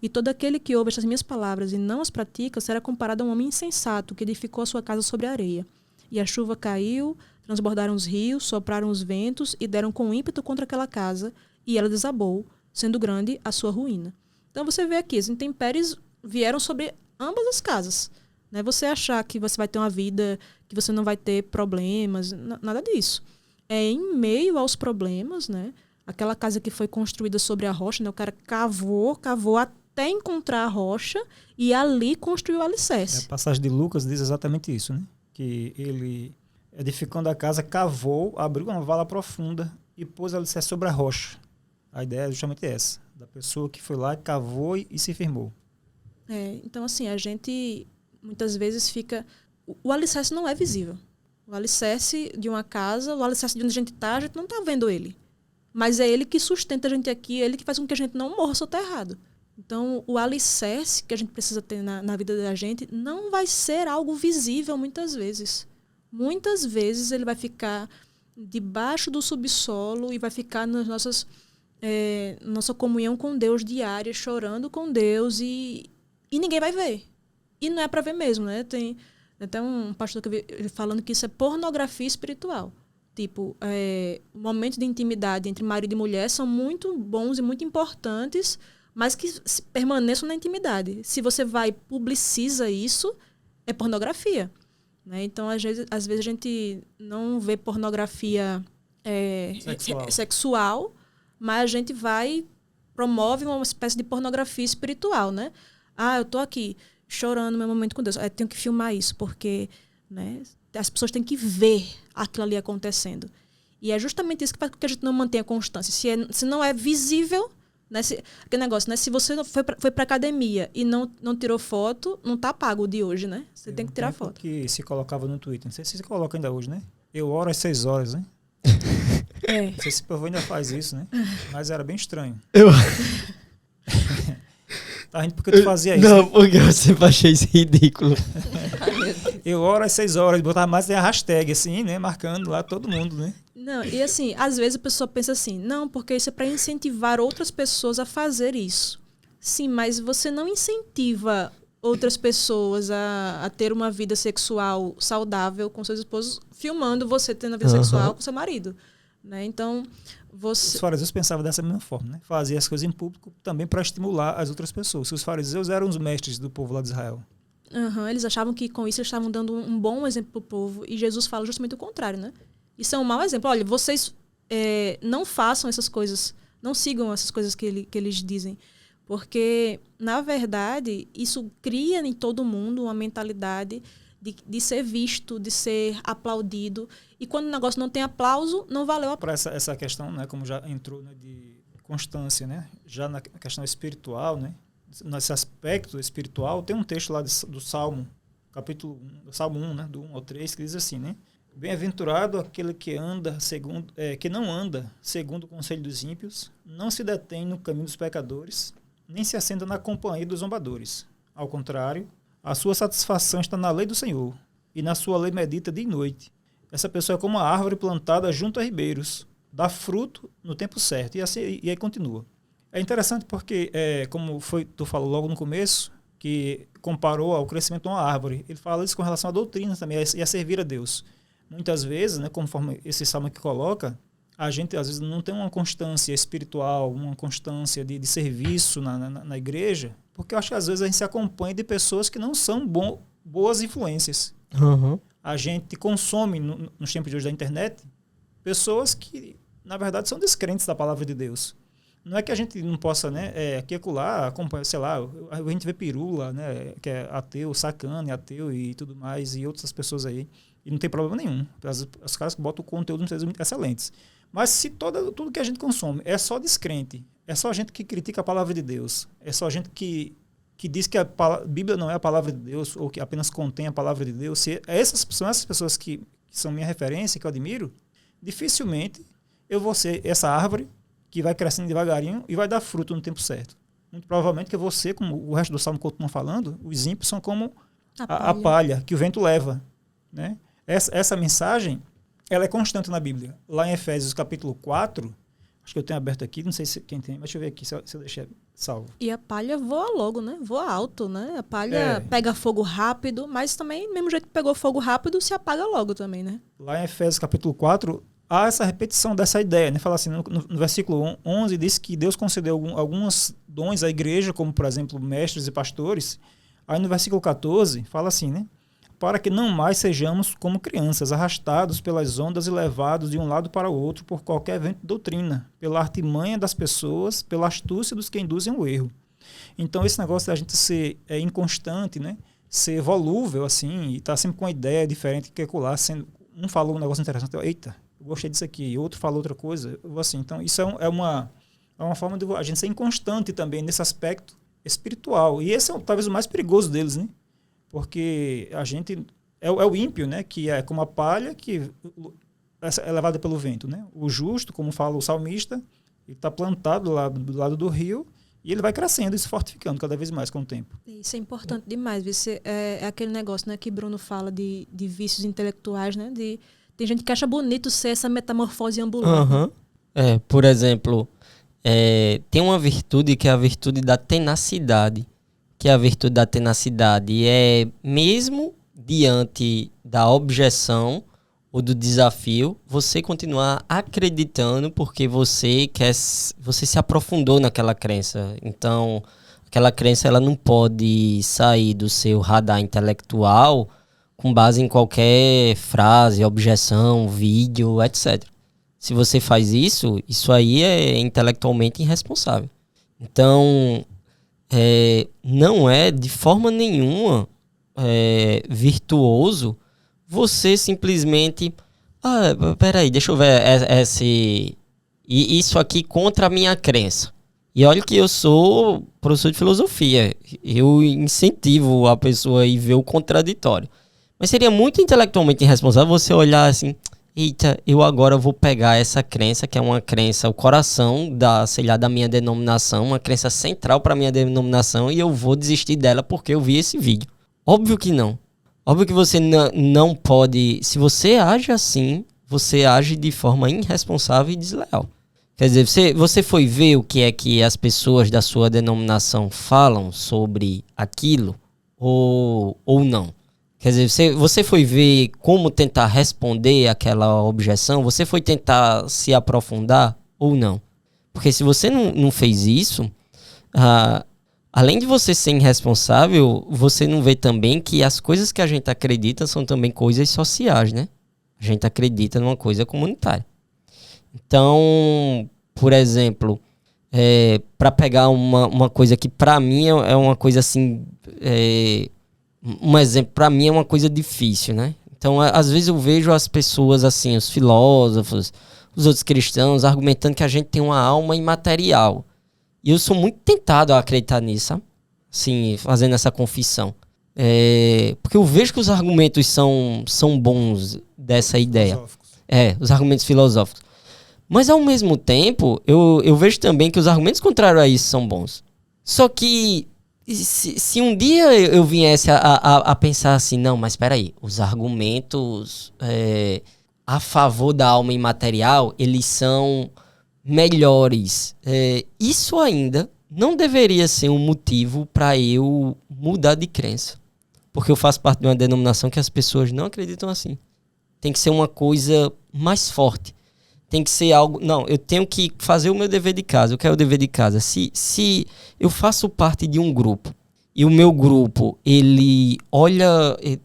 E todo aquele que ouve estas minhas palavras e não as pratica será comparado a um homem insensato que edificou a sua casa sobre a areia. E a chuva caiu, transbordaram os rios, sopraram os ventos e deram com ímpeto contra aquela casa, e ela desabou, sendo grande a sua ruína. Então você vê aqui, as intempéries vieram sobre ambas as casas. Não é você achar que você vai ter uma vida, que você não vai ter problemas, nada disso. É em meio aos problemas, né? Aquela casa que foi construída sobre a rocha, né? O cara cavou até encontrar a rocha e ali construiu o alicerce.
A passagem de Lucas diz exatamente isso, né? Que ele, edificando a casa, cavou, abriu uma vala profunda e pôs o alicerce sobre a rocha. A ideia é justamente essa, da pessoa que foi lá, cavou e se firmou.
Então, assim, a gente... muitas vezes fica... O alicerce não é visível. O alicerce de uma casa, o alicerce de onde a gente está, a gente não está vendo ele. Mas é ele que sustenta a gente aqui, é ele que faz com que a gente não morra soterrado. Então, o alicerce que a gente precisa ter na vida da gente não vai ser algo visível muitas vezes. Muitas vezes ele vai ficar debaixo do subsolo e vai ficar nas nossa comunhão com Deus diária, chorando com Deus e ninguém vai ver. E não é para ver mesmo, né? Tem até um pastor que eu falando que isso é pornografia espiritual. Tipo, momentos de intimidade entre marido e mulher são muito bons e muito importantes, mas que permaneçam na intimidade. Se você vai publiciza isso, é pornografia. Né? Então, às vezes a gente não vê pornografia sexual, mas a gente promove uma espécie de pornografia espiritual, né? Eu tô aqui chorando no meu momento com Deus. Eu tenho que filmar isso, porque, né, as pessoas têm que ver aquilo ali acontecendo. E é justamente isso que faz com que a gente não mantenha constância. Se não é visível, né, aquele negócio, né? Se você foi para academia e não tirou foto, não tá pago o de hoje, né? Você tem que tirar foto.
Que se colocava no Twitter, não sei se se coloca ainda hoje, né? Eu oro às 6 horas, né? Não sei se o povo ainda faz isso, né? Mas era bem estranho. Tá rindo porque tu fazia isso.
Não, porque eu sempre achei isso ridículo.
Eu oro às 6 horas, botar mais a hashtag, assim, né? Marcando lá todo mundo, né?
Não, e assim, às vezes a pessoa pensa assim, não, porque isso é para incentivar outras pessoas a fazer isso. Sim, mas você não incentiva outras pessoas a ter uma vida sexual saudável com seus esposos, filmando você tendo a vida sexual com seu marido. Né? Então,
os fariseus pensavam dessa mesma forma, né? Fazia as coisas em público também para estimular as outras pessoas. Os fariseus eram os mestres do povo lá de Israel.
Eles achavam que com isso eles estavam dando um bom exemplo para o povo, e Jesus fala justamente o contrário, né? Isso é um mau exemplo. Olha, vocês não façam essas coisas, não sigam essas coisas que eles dizem, porque, na verdade, isso cria em todo mundo uma mentalidade de ser visto, de ser aplaudido, e quando o negócio não tem aplauso, não valeu a pena.
Para essa questão, né, como já entrou, né, de constância, né, já na questão espiritual, né, nesse aspecto espiritual, tem um texto lá do Salmo, capítulo 1, Salmo 1, né, do 1 ao 3, que diz assim, né, bem-aventurado aquele que não anda segundo o conselho dos ímpios, não se detém no caminho dos pecadores, nem se assenta na companhia dos zombadores. Ao contrário, a sua satisfação está na lei do Senhor, e na sua lei medita dia e noite. Essa pessoa é como uma árvore plantada junto a ribeiros, dá fruto no tempo certo, e aí continua. É interessante porque, como tu falou logo no começo, que comparou ao crescimento de uma árvore, ele fala isso com relação à doutrina também, e a servir a Deus. Muitas vezes, né, conforme esse salmo que coloca, a gente às vezes não tem uma constância espiritual, uma constância de serviço na igreja, porque eu acho que às vezes a gente se acompanha de pessoas que não são boas influências. A gente consome, nos tempos de hoje da internet, pessoas que, na verdade, são descrentes da palavra de Deus. Não é que a gente não possa, né, aqui e acolá, sei lá, a gente vê Pirula, né, que é ateu, Sacane, ateu e tudo mais, e outras pessoas aí, e não tem problema nenhum. Os caras que botam o conteúdo muito excelentes. Mas se tudo que a gente consome é só descrente, é só gente que critica a palavra de Deus, é só gente que diz que a Bíblia não é a palavra de Deus, ou que apenas contém a palavra de Deus, se são essas pessoas que são minha referência, que eu admiro, dificilmente eu vou ser essa árvore que vai crescendo devagarinho e vai dar fruto no tempo certo. Muito provavelmente que eu vou ser, como o resto do Salmo continua falando, os ímpios são como a palha que o vento leva. Né? Essa mensagem, ela é constante na Bíblia. Lá em Efésios capítulo 4, acho que eu tenho aberto aqui, não sei se quem tem, mas deixa eu ver aqui se eu deixei salvo.
E a palha voa logo, né? Voa alto, né? A palha pega fogo rápido, mas também, mesmo jeito que pegou fogo rápido, se apaga logo também, né?
Lá em Efésios capítulo 4, há essa repetição dessa ideia, né? Fala assim, no versículo 11, diz que Deus concedeu alguns dons à igreja, como, por exemplo, mestres e pastores. Aí no versículo 14, fala assim, né? Para que não mais sejamos como crianças, arrastados pelas ondas e levados de um lado para o outro por qualquer vento de doutrina, pela artimanha das pessoas, pela astúcia dos que induzem o erro. Então, esse negócio da gente ser inconstante, né? Ser volúvel, assim, e estar sempre com uma ideia diferente que acolá, um falou um negócio interessante, eita, eu gostei disso aqui, outro falou outra coisa, assim. Então, isso é uma forma de a gente ser inconstante também nesse aspecto espiritual. E esse é talvez o mais perigoso deles, né? Porque a gente é o ímpio, né, que é como a palha que é levada pelo vento, né? O justo, como fala o salmista, ele está plantado do lado do rio e ele vai crescendo e se fortificando cada vez mais com o tempo. Isso
é importante demais. É aquele negócio, né, que Bruno fala de vícios intelectuais, né? Tem gente que acha bonito ser essa metamorfose ambulante.
Por exemplo, tem uma virtude que é a virtude da tenacidade. Que é a virtude da tenacidade é, mesmo diante da objeção ou do desafio, você continuar acreditando porque você se aprofundou naquela crença. Então, Aquela crença ela não pode sair do seu radar intelectual com base em qualquer frase, objeção, vídeo, etc. Se você faz isso, isso aí é intelectualmente irresponsável. Então, não é de forma nenhuma virtuoso você simplesmente... peraí, deixa eu ver isso aqui contra a minha crença. E olha que eu sou professor de filosofia. Eu incentivo a pessoa a ir ver o contraditório. Mas seria muito intelectualmente irresponsável você olhar assim... Eita, eu agora vou pegar essa crença, que é uma crença, o coração da minha denominação, uma crença central para minha denominação, e eu vou desistir dela porque eu vi esse vídeo. Óbvio que não. Óbvio que você não pode... Se você age assim, você age de forma irresponsável e desleal. Quer dizer, você foi ver o que é que as pessoas da sua denominação falam sobre aquilo ou não? Quer dizer, você foi ver como tentar responder aquela objeção? Você foi tentar se aprofundar ou não? Porque se você não fez isso, além de você ser irresponsável, você não vê também que as coisas que a gente acredita são também coisas sociais, né? A gente acredita numa coisa comunitária. Então, por exemplo, para pegar uma coisa que para mim é uma coisa assim... um exemplo, para mim é uma coisa difícil, né? Então, às vezes eu vejo as pessoas assim, os filósofos, os outros cristãos, argumentando que a gente tem uma alma imaterial. E eu sou muito tentado a acreditar nisso, sabe? Assim, fazendo essa confissão. Porque eu vejo que os argumentos são bons dessa ideia. Os argumentos filosóficos. Mas, ao mesmo tempo, eu vejo também que os argumentos contrários a isso são bons. Só que se um dia eu viesse a pensar assim, não, mas espera aí, os argumentos a favor da alma imaterial, eles são melhores. Isso ainda não deveria ser um motivo para eu mudar de crença. Porque eu faço parte de uma denominação que as pessoas não acreditam assim. Tem que ser uma coisa mais forte. Tem que ser algo... Não, eu tenho que fazer o meu dever de casa. O que é o dever de casa? Se eu faço parte de um grupo e o meu grupo, ele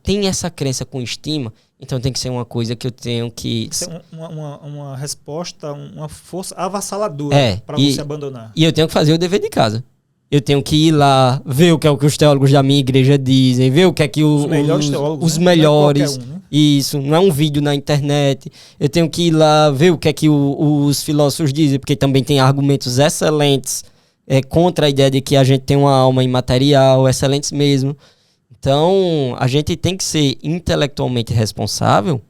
tem essa crença com estima, então tem que ser uma coisa que eu tenho que...
Uma resposta, uma força avassaladora para você abandonar. E
eu tenho que fazer o dever de casa. Eu tenho que ir lá, ver o que é o que os teólogos da minha igreja dizem, ver o que é que os melhores teólogos, os melhores... Não é isso, não é um vídeo na internet. Eu tenho que ir lá ver o que é que os filósofos dizem, porque também tem argumentos excelentes contra a ideia de que a gente tem uma alma imaterial, excelentes mesmo. Então, a gente tem que ser intelectualmente responsável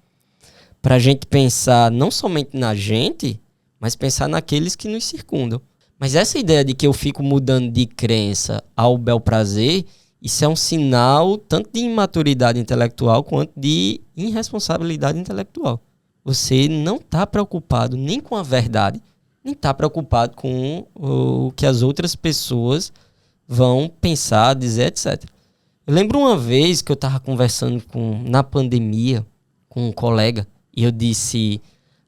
para a gente pensar não somente na gente, mas pensar naqueles que nos circundam. Mas essa ideia de que eu fico mudando de crença ao bel prazer... Isso é um sinal tanto de imaturidade intelectual quanto de irresponsabilidade intelectual. Você não está preocupado nem com a verdade, nem está preocupado com o que as outras pessoas vão pensar, dizer, etc. Eu lembro uma vez que eu estava conversando na pandemia com um colega e eu disse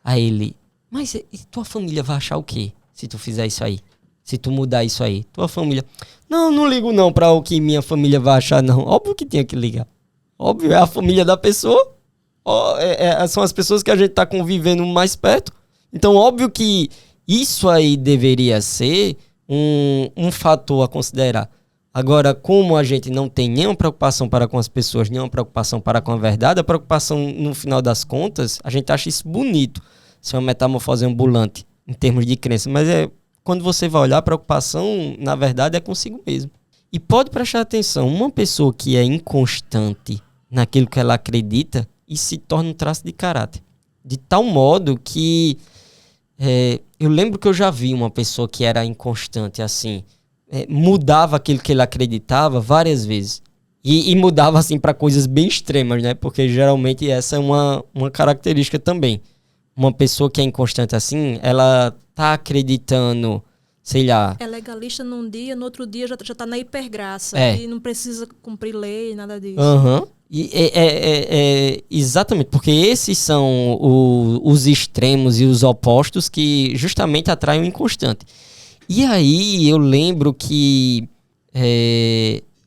a ele, mas tua família vai achar o quê se tu fizer isso aí? Se tu mudar isso aí, tua família... Não ligo não pra o que minha família vai achar, não. Óbvio que tinha que ligar. Óbvio, é a família da pessoa. São as pessoas que a gente tá convivendo mais perto. Então, óbvio que isso aí deveria ser um fator a considerar. Agora, como a gente não tem nenhuma preocupação para com as pessoas, nenhuma preocupação para com a verdade, a preocupação, no final das contas, a gente acha isso bonito. Isso é uma metamorfose ambulante, em termos de crença. Mas quando você vai olhar, a preocupação, na verdade, é consigo mesmo. E pode prestar atenção, uma pessoa que é inconstante naquilo que ela acredita, isso se torna um traço de caráter. De tal modo que... eu lembro que eu já vi uma pessoa que era inconstante, assim, mudava aquilo que ele acreditava várias vezes. E mudava, assim, para coisas bem extremas, né? Porque, geralmente, essa é uma característica também. Uma pessoa que é inconstante assim, ela tá acreditando, sei lá...
É legalista num dia, no outro dia já tá na hipergraça. E não precisa cumprir lei, nada disso.
E exatamente, porque esses são os extremos e os opostos que justamente atraem o inconstante. E aí eu lembro que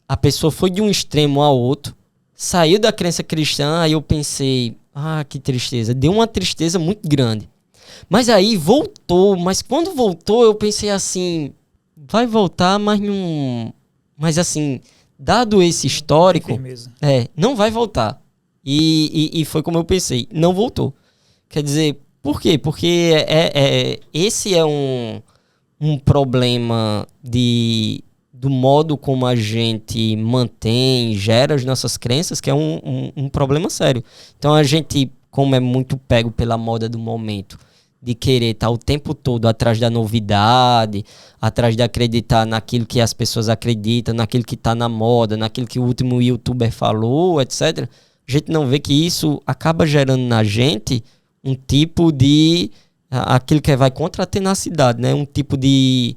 a pessoa foi de um extremo ao outro, saiu da crença cristã, aí eu pensei, que tristeza. Deu uma tristeza muito grande. Mas aí voltou, mas quando voltou eu pensei assim, vai voltar, mas não... Mas assim, dado esse histórico, não vai voltar. E foi como eu pensei, não voltou. Quer dizer, por quê? Porque esse é um problema do modo como a gente mantém, gera as nossas crenças, que é um problema sério. Então a gente, como é muito pego pela moda do momento, de querer estar o tempo todo atrás da novidade, atrás de acreditar naquilo que as pessoas acreditam, naquilo que está na moda, naquilo que o último youtuber falou, etc. A gente não vê que isso acaba gerando na gente um tipo de... aquilo que vai contra a tenacidade, né? Um tipo de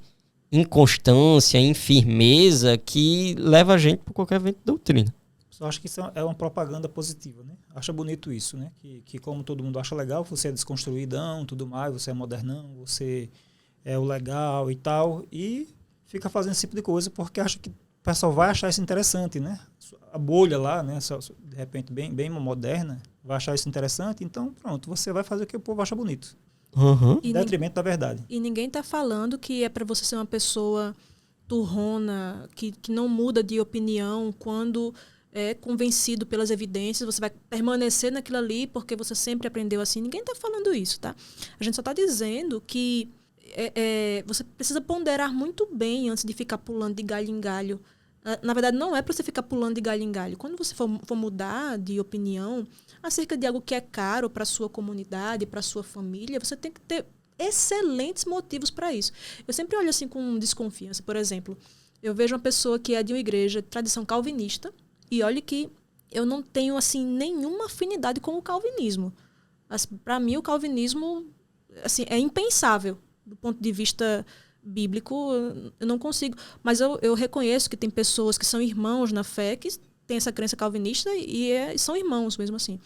inconstância, infirmeza que leva a gente por qualquer vento de doutrina.
Eu acho que isso é uma propaganda positiva, né? Acha bonito isso, né? Que como todo mundo acha legal, você é desconstruidão, tudo mais, você é modernão, você é o legal e tal, e fica fazendo esse tipo de coisa porque acha que o pessoal vai achar isso interessante, né? A bolha lá, né? De repente bem moderna, vai achar isso interessante, então pronto, você vai fazer o que o povo acha bonito.
Uhum.
Em detrimento da verdade.
E ninguém está falando que é para você ser uma pessoa turrona, que não muda de opinião quando é convencido pelas evidências, você vai permanecer naquilo ali porque você sempre aprendeu assim. Ninguém está falando isso, tá? A gente só está dizendo que você precisa ponderar muito bem antes de ficar pulando de galho em galho. Na verdade, não é para você ficar pulando de galho em galho. Quando você for mudar de opinião acerca de algo que é caro para a sua comunidade, para a sua família, você tem que ter excelentes motivos para isso. Eu sempre olho assim com desconfiança. Por exemplo, eu vejo uma pessoa que é de uma igreja de tradição calvinista e olhe que eu não tenho assim nenhuma afinidade com o calvinismo. Para mim, o calvinismo assim, é impensável do ponto de vista bíblico. Eu não consigo. Mas eu reconheço que tem pessoas que são irmãos na fé que têm essa crença calvinista e são irmãos mesmo assim.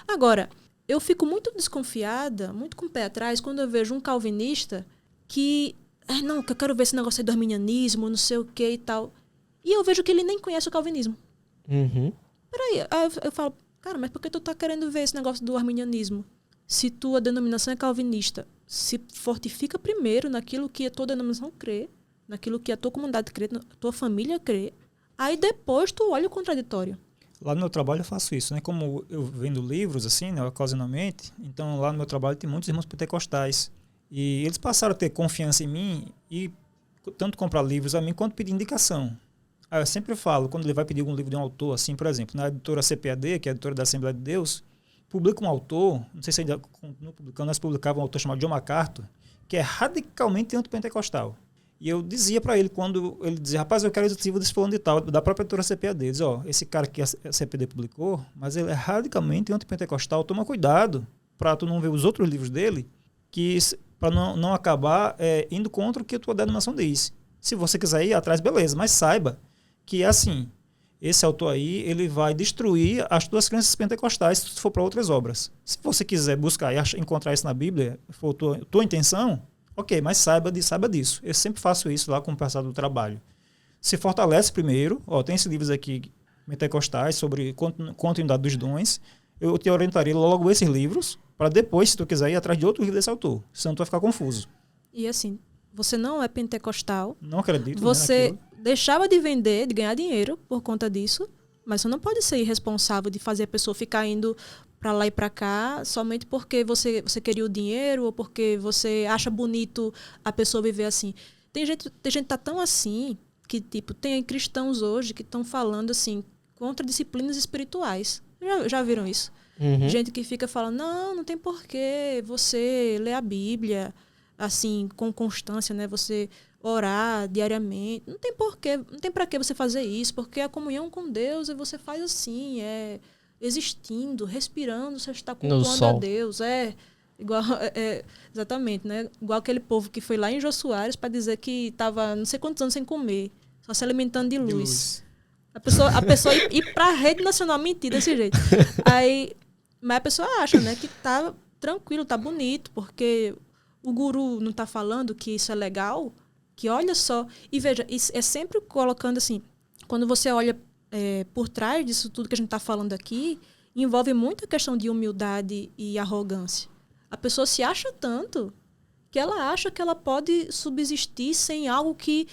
Agora, eu fico muito desconfiada, muito com o pé atrás, quando eu vejo um calvinista que eu quero ver esse negócio aí do arminianismo, não sei o que e tal. E eu vejo que ele nem conhece o calvinismo.
Uhum.
Peraí, eu falo, cara, mas por que tu tá querendo ver esse negócio do arminianismo? Se tua denominação é calvinista, se fortifica primeiro naquilo que a tua denominação crê, naquilo que a tua comunidade crê, a tua família crê, aí depois tu olha o contraditório.
Lá no meu trabalho eu faço isso, né? Como eu vendo livros, assim, né, ocasionalmente, então lá no meu trabalho tem muitos irmãos pentecostais. E eles passaram a ter confiança em mim e tanto comprar livros a mim quanto pedir indicação. Aí eu sempre falo, quando ele vai pedir algum livro de um autor, assim, por exemplo, na editora CPAD, que é a editora da Assembleia de Deus, publica um autor, não sei se ainda continua publicando, nós publicávamos um autor chamado John MacArthur, que é radicalmente antipentecostal. E eu dizia para ele, quando ele dizia, rapaz, eu quero esse livro desse fulano de tal, da própria editora CPAD, diz, esse cara que a CPAD publicou, mas ele é radicalmente antipentecostal, toma cuidado para tu não ver os outros livros dele, para não acabar indo contra o que a tua denominação diz. Se você quiser ir atrás, beleza, mas saiba que é assim, esse autor aí, ele vai destruir as tuas crenças pentecostais se tu for para outras obras. Se você quiser buscar e encontrar isso na Bíblia, for tua intenção, ok, mas saiba disso. Eu sempre faço isso lá com o passado do trabalho. Se fortalece primeiro, tem esses livros aqui pentecostais sobre continuidade dos dons, eu te orientaria logo esses livros, para depois, se tu quiser ir atrás de outro livro desse autor, senão tu vai ficar confuso.
E assim, você não é pentecostal.
Não acredito.
Você deixava de vender, de ganhar dinheiro por conta disso, mas você não pode ser irresponsável de fazer a pessoa ficar indo para lá e para cá somente porque você queria o dinheiro ou porque você acha bonito a pessoa viver assim. Tem gente que tá tão assim que, tipo, tem cristãos hoje que estão falando assim contra disciplinas espirituais. Já viram isso?
Uhum.
Gente que fica falando, não tem porquê você ler a Bíblia assim, com constância, né? Você orar diariamente. Não tem porquê, não tem para que você fazer isso, porque a comunhão com Deus você faz assim, existindo, respirando, você está cultuando a Deus. Igual, exatamente, né? Igual aquele povo que foi lá em Jô Soares para dizer que estava não sei quantos anos sem comer, só se alimentando de luz. A pessoa ir para a rede nacional mentir desse jeito. Mas a pessoa acha, né, que tá tranquilo, tá bonito, porque o guru não tá falando que isso é legal, que olha só, e veja, isso é sempre colocando assim, quando você olha por trás disso tudo que a gente está falando aqui, envolve muita questão de humildade e arrogância. A pessoa se acha tanto que ela acha que ela pode subsistir sem algo que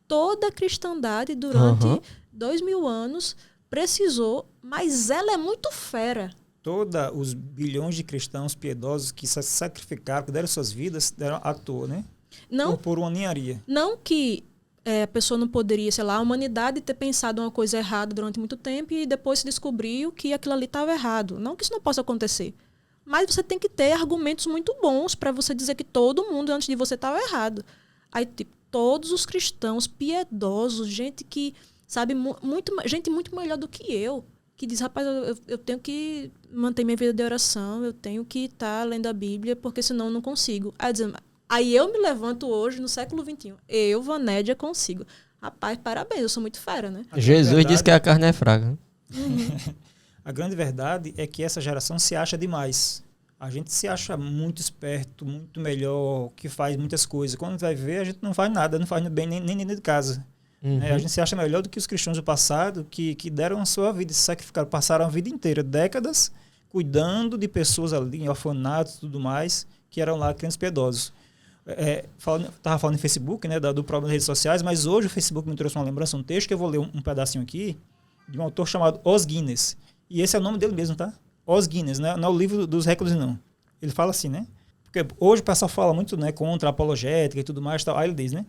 toda a cristandade durante 2000 anos precisou, mas ela é muito fera.
Todos os bilhões de cristãos piedosos que se sacrificaram, que deram suas vidas, deram à toa, né?
Não,
por uma ninharia.
não que a pessoa não poderia, sei lá, a humanidade ter pensado uma coisa errada durante muito tempo e depois se descobriu que aquilo ali estava errado. Não que isso não possa acontecer. Mas você tem que ter argumentos muito bons para você dizer que todo mundo antes de você estava errado. Aí, tipo, todos os cristãos piedosos, gente que, sabe, gente muito melhor do que eu, que diz, rapaz, eu tenho que manter minha vida de oração, eu tenho que estar lendo a Bíblia, porque senão eu não consigo. Aí eu me levanto hoje, no século XXI. Eu, Vanédia, consigo. Rapaz, parabéns, eu sou muito fera, né?
Jesus disse que a carne é fraca.
A grande verdade é que essa geração se acha demais. A gente se acha muito esperto, muito melhor, que faz muitas coisas. Quando vai ver, a gente não faz nada, não faz bem nem dentro de casa. A gente se acha melhor do que os cristãos do passado que deram a sua vida, se sacrificaram, passaram a vida inteira, décadas, cuidando de pessoas ali, em orfanatos e tudo mais, que eram lá crianças piedosos. Estava falando em Facebook, né, do problema das redes sociais, mas hoje o Facebook me trouxe uma lembrança, um texto que eu vou ler um pedacinho aqui, de um autor chamado Os Guinness. E esse é o nome dele mesmo, tá? Os Guinness, né? Não é o livro dos recordes, não. Ele fala assim, né? Porque hoje o pessoal fala muito, né, contra a apologética e tudo mais, tal. Aí ele diz, né?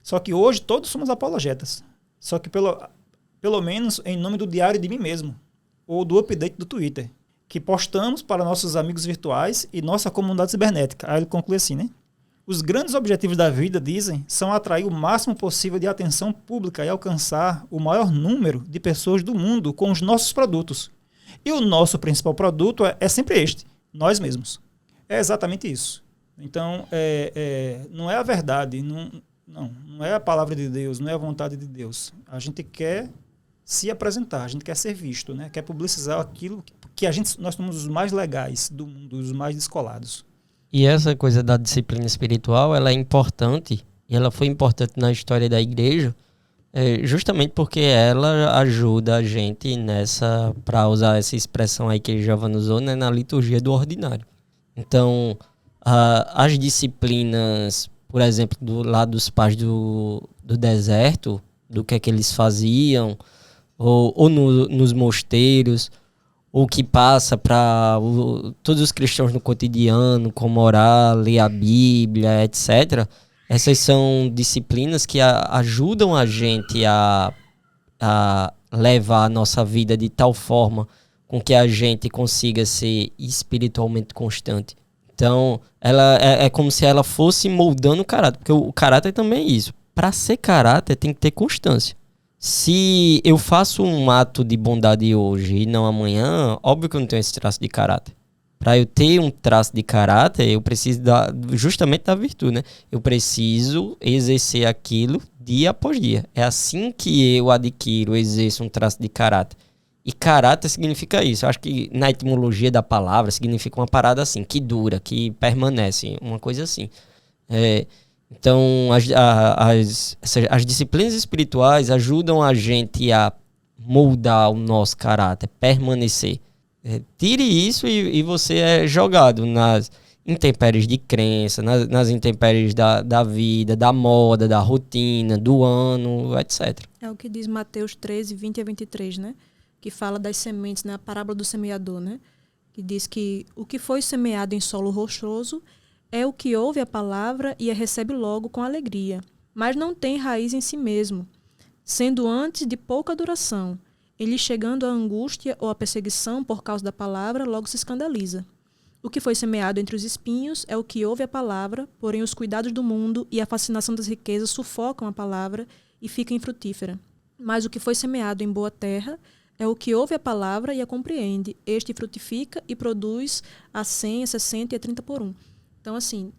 Só que hoje todos somos apologetas. Só que pelo menos em nome do diário de mim mesmo, ou do update do Twitter, que postamos para nossos amigos virtuais e nossa comunidade cibernética. Aí ele conclui assim, né? Os grandes objetivos da vida, dizem, são atrair o máximo possível de atenção pública e alcançar o maior número de pessoas do mundo com os nossos produtos. E o nosso principal produto é sempre este, nós mesmos. É exatamente isso. Então, não é a verdade, não é a palavra de Deus, não é a vontade de Deus. A gente quer se apresentar, a gente quer ser visto, né? Quer publicizar aquilo que nós somos os mais legais do mundo, os mais descolados.
E essa coisa da disciplina espiritual, ela é importante, e ela foi importante na história da igreja, justamente porque ela ajuda a gente para usar essa expressão aí que Giovanna usou, né, na liturgia do ordinário. Então, as disciplinas, por exemplo, lá dos pais do deserto, do que é que eles faziam, ou nos mosteiros, o que passa para todos os cristãos no cotidiano, como orar, ler a Bíblia, etc. Essas são disciplinas que ajudam a gente a levar a nossa vida de tal forma com que a gente consiga ser espiritualmente constante. Então, ela é como se ela fosse moldando o caráter, porque o caráter também é isso. Para ser caráter, tem que ter constância. Se eu faço um ato de bondade hoje e não amanhã, óbvio que eu não tenho esse traço de caráter. Para eu ter um traço de caráter, eu preciso justamente da virtude, né? Eu preciso exercer aquilo dia após dia. É assim que eu exerço um traço de caráter. E caráter significa isso. Eu acho que na etimologia da palavra significa uma parada assim, que dura, que permanece, uma coisa assim. Então, as disciplinas espirituais ajudam a gente a moldar o nosso caráter, permanecer. Tire isso e você é jogado nas intempéries de crença, nas intempéries da vida, da moda, da rotina, do ano, etc.
É o que diz Mateus 13, 20 a 23, né? Que fala das sementes, né? A parábola do semeador, né? Que diz que o que foi semeado em solo rochoso é o que ouve a palavra e a recebe logo com alegria, mas não tem raiz em si mesmo, sendo antes de pouca duração. Ele, chegando à angústia ou à perseguição por causa da palavra, logo se escandaliza. O que foi semeado entre os espinhos é o que ouve a palavra, porém os cuidados do mundo e a fascinação das riquezas sufocam a palavra e fica infrutífera. Mas o que foi semeado em boa terra é o que ouve a palavra e a compreende. Este frutifica e produz a 100, a 60 e a 30 por 1. Então, assim,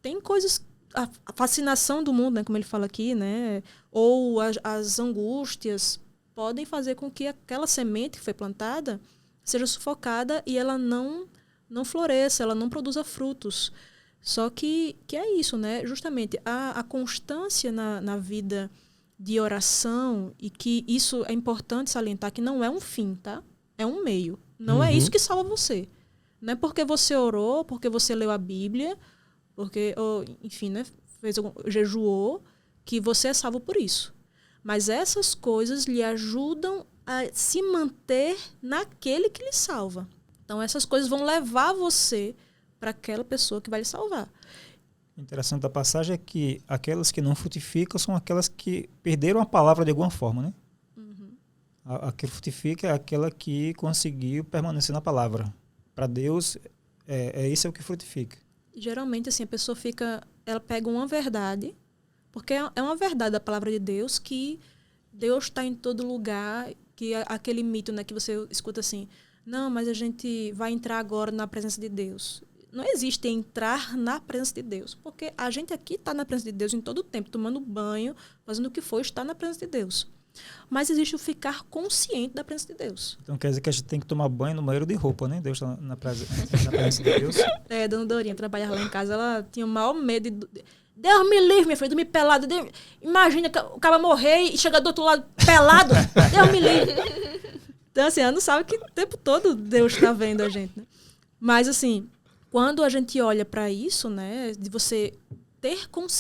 tem coisas... A fascinação do mundo, né, como ele fala aqui, né, ou as angústias podem fazer com que aquela semente que foi plantada seja sufocada e ela não floresça, ela não produza frutos. Só que é isso, né? Justamente a constância na vida de oração, e que isso é importante salientar, que não é um fim, tá? É um meio. Não é isso que salva você. Não é porque você orou, porque você leu a Bíblia, porque, ou, enfim, né, jejuou, que você é salvo por isso. Mas essas coisas lhe ajudam a se manter naquele que lhe salva. Então, essas coisas vão levar você para aquela pessoa que vai lhe salvar.
O interessante da passagem é que aquelas que não frutificam são aquelas que perderam a palavra de alguma forma, né? A que frutifica é aquela que conseguiu permanecer na palavra. Para Deus, isso é o que frutifica.
Geralmente, assim, a pessoa ela pega uma verdade, porque é uma verdade da palavra de Deus, que Deus está em todo lugar, que aquele mito, né, que você escuta assim, não, mas a gente vai entrar agora na presença de Deus. Não existe entrar na presença de Deus, porque a gente aqui está na presença de Deus em todo o tempo, tomando banho, fazendo o que for, está na presença de Deus. Mas existe o ficar consciente da presença de Deus.
Então quer dizer que a gente tem que tomar banho no banheiro de roupa, né? Deus está na presença de Deus.
Dona Dorinha trabalhava lá em casa, ela tinha o maior medo de... Deus me livre, minha filha, dormir pelado. Imagina o cara morrer e chegar do outro lado pelado. Deus me livre. Então, assim, ela não sabe que o tempo todo Deus está vendo a gente, né? Mas, assim, quando a gente olha para isso, né, de você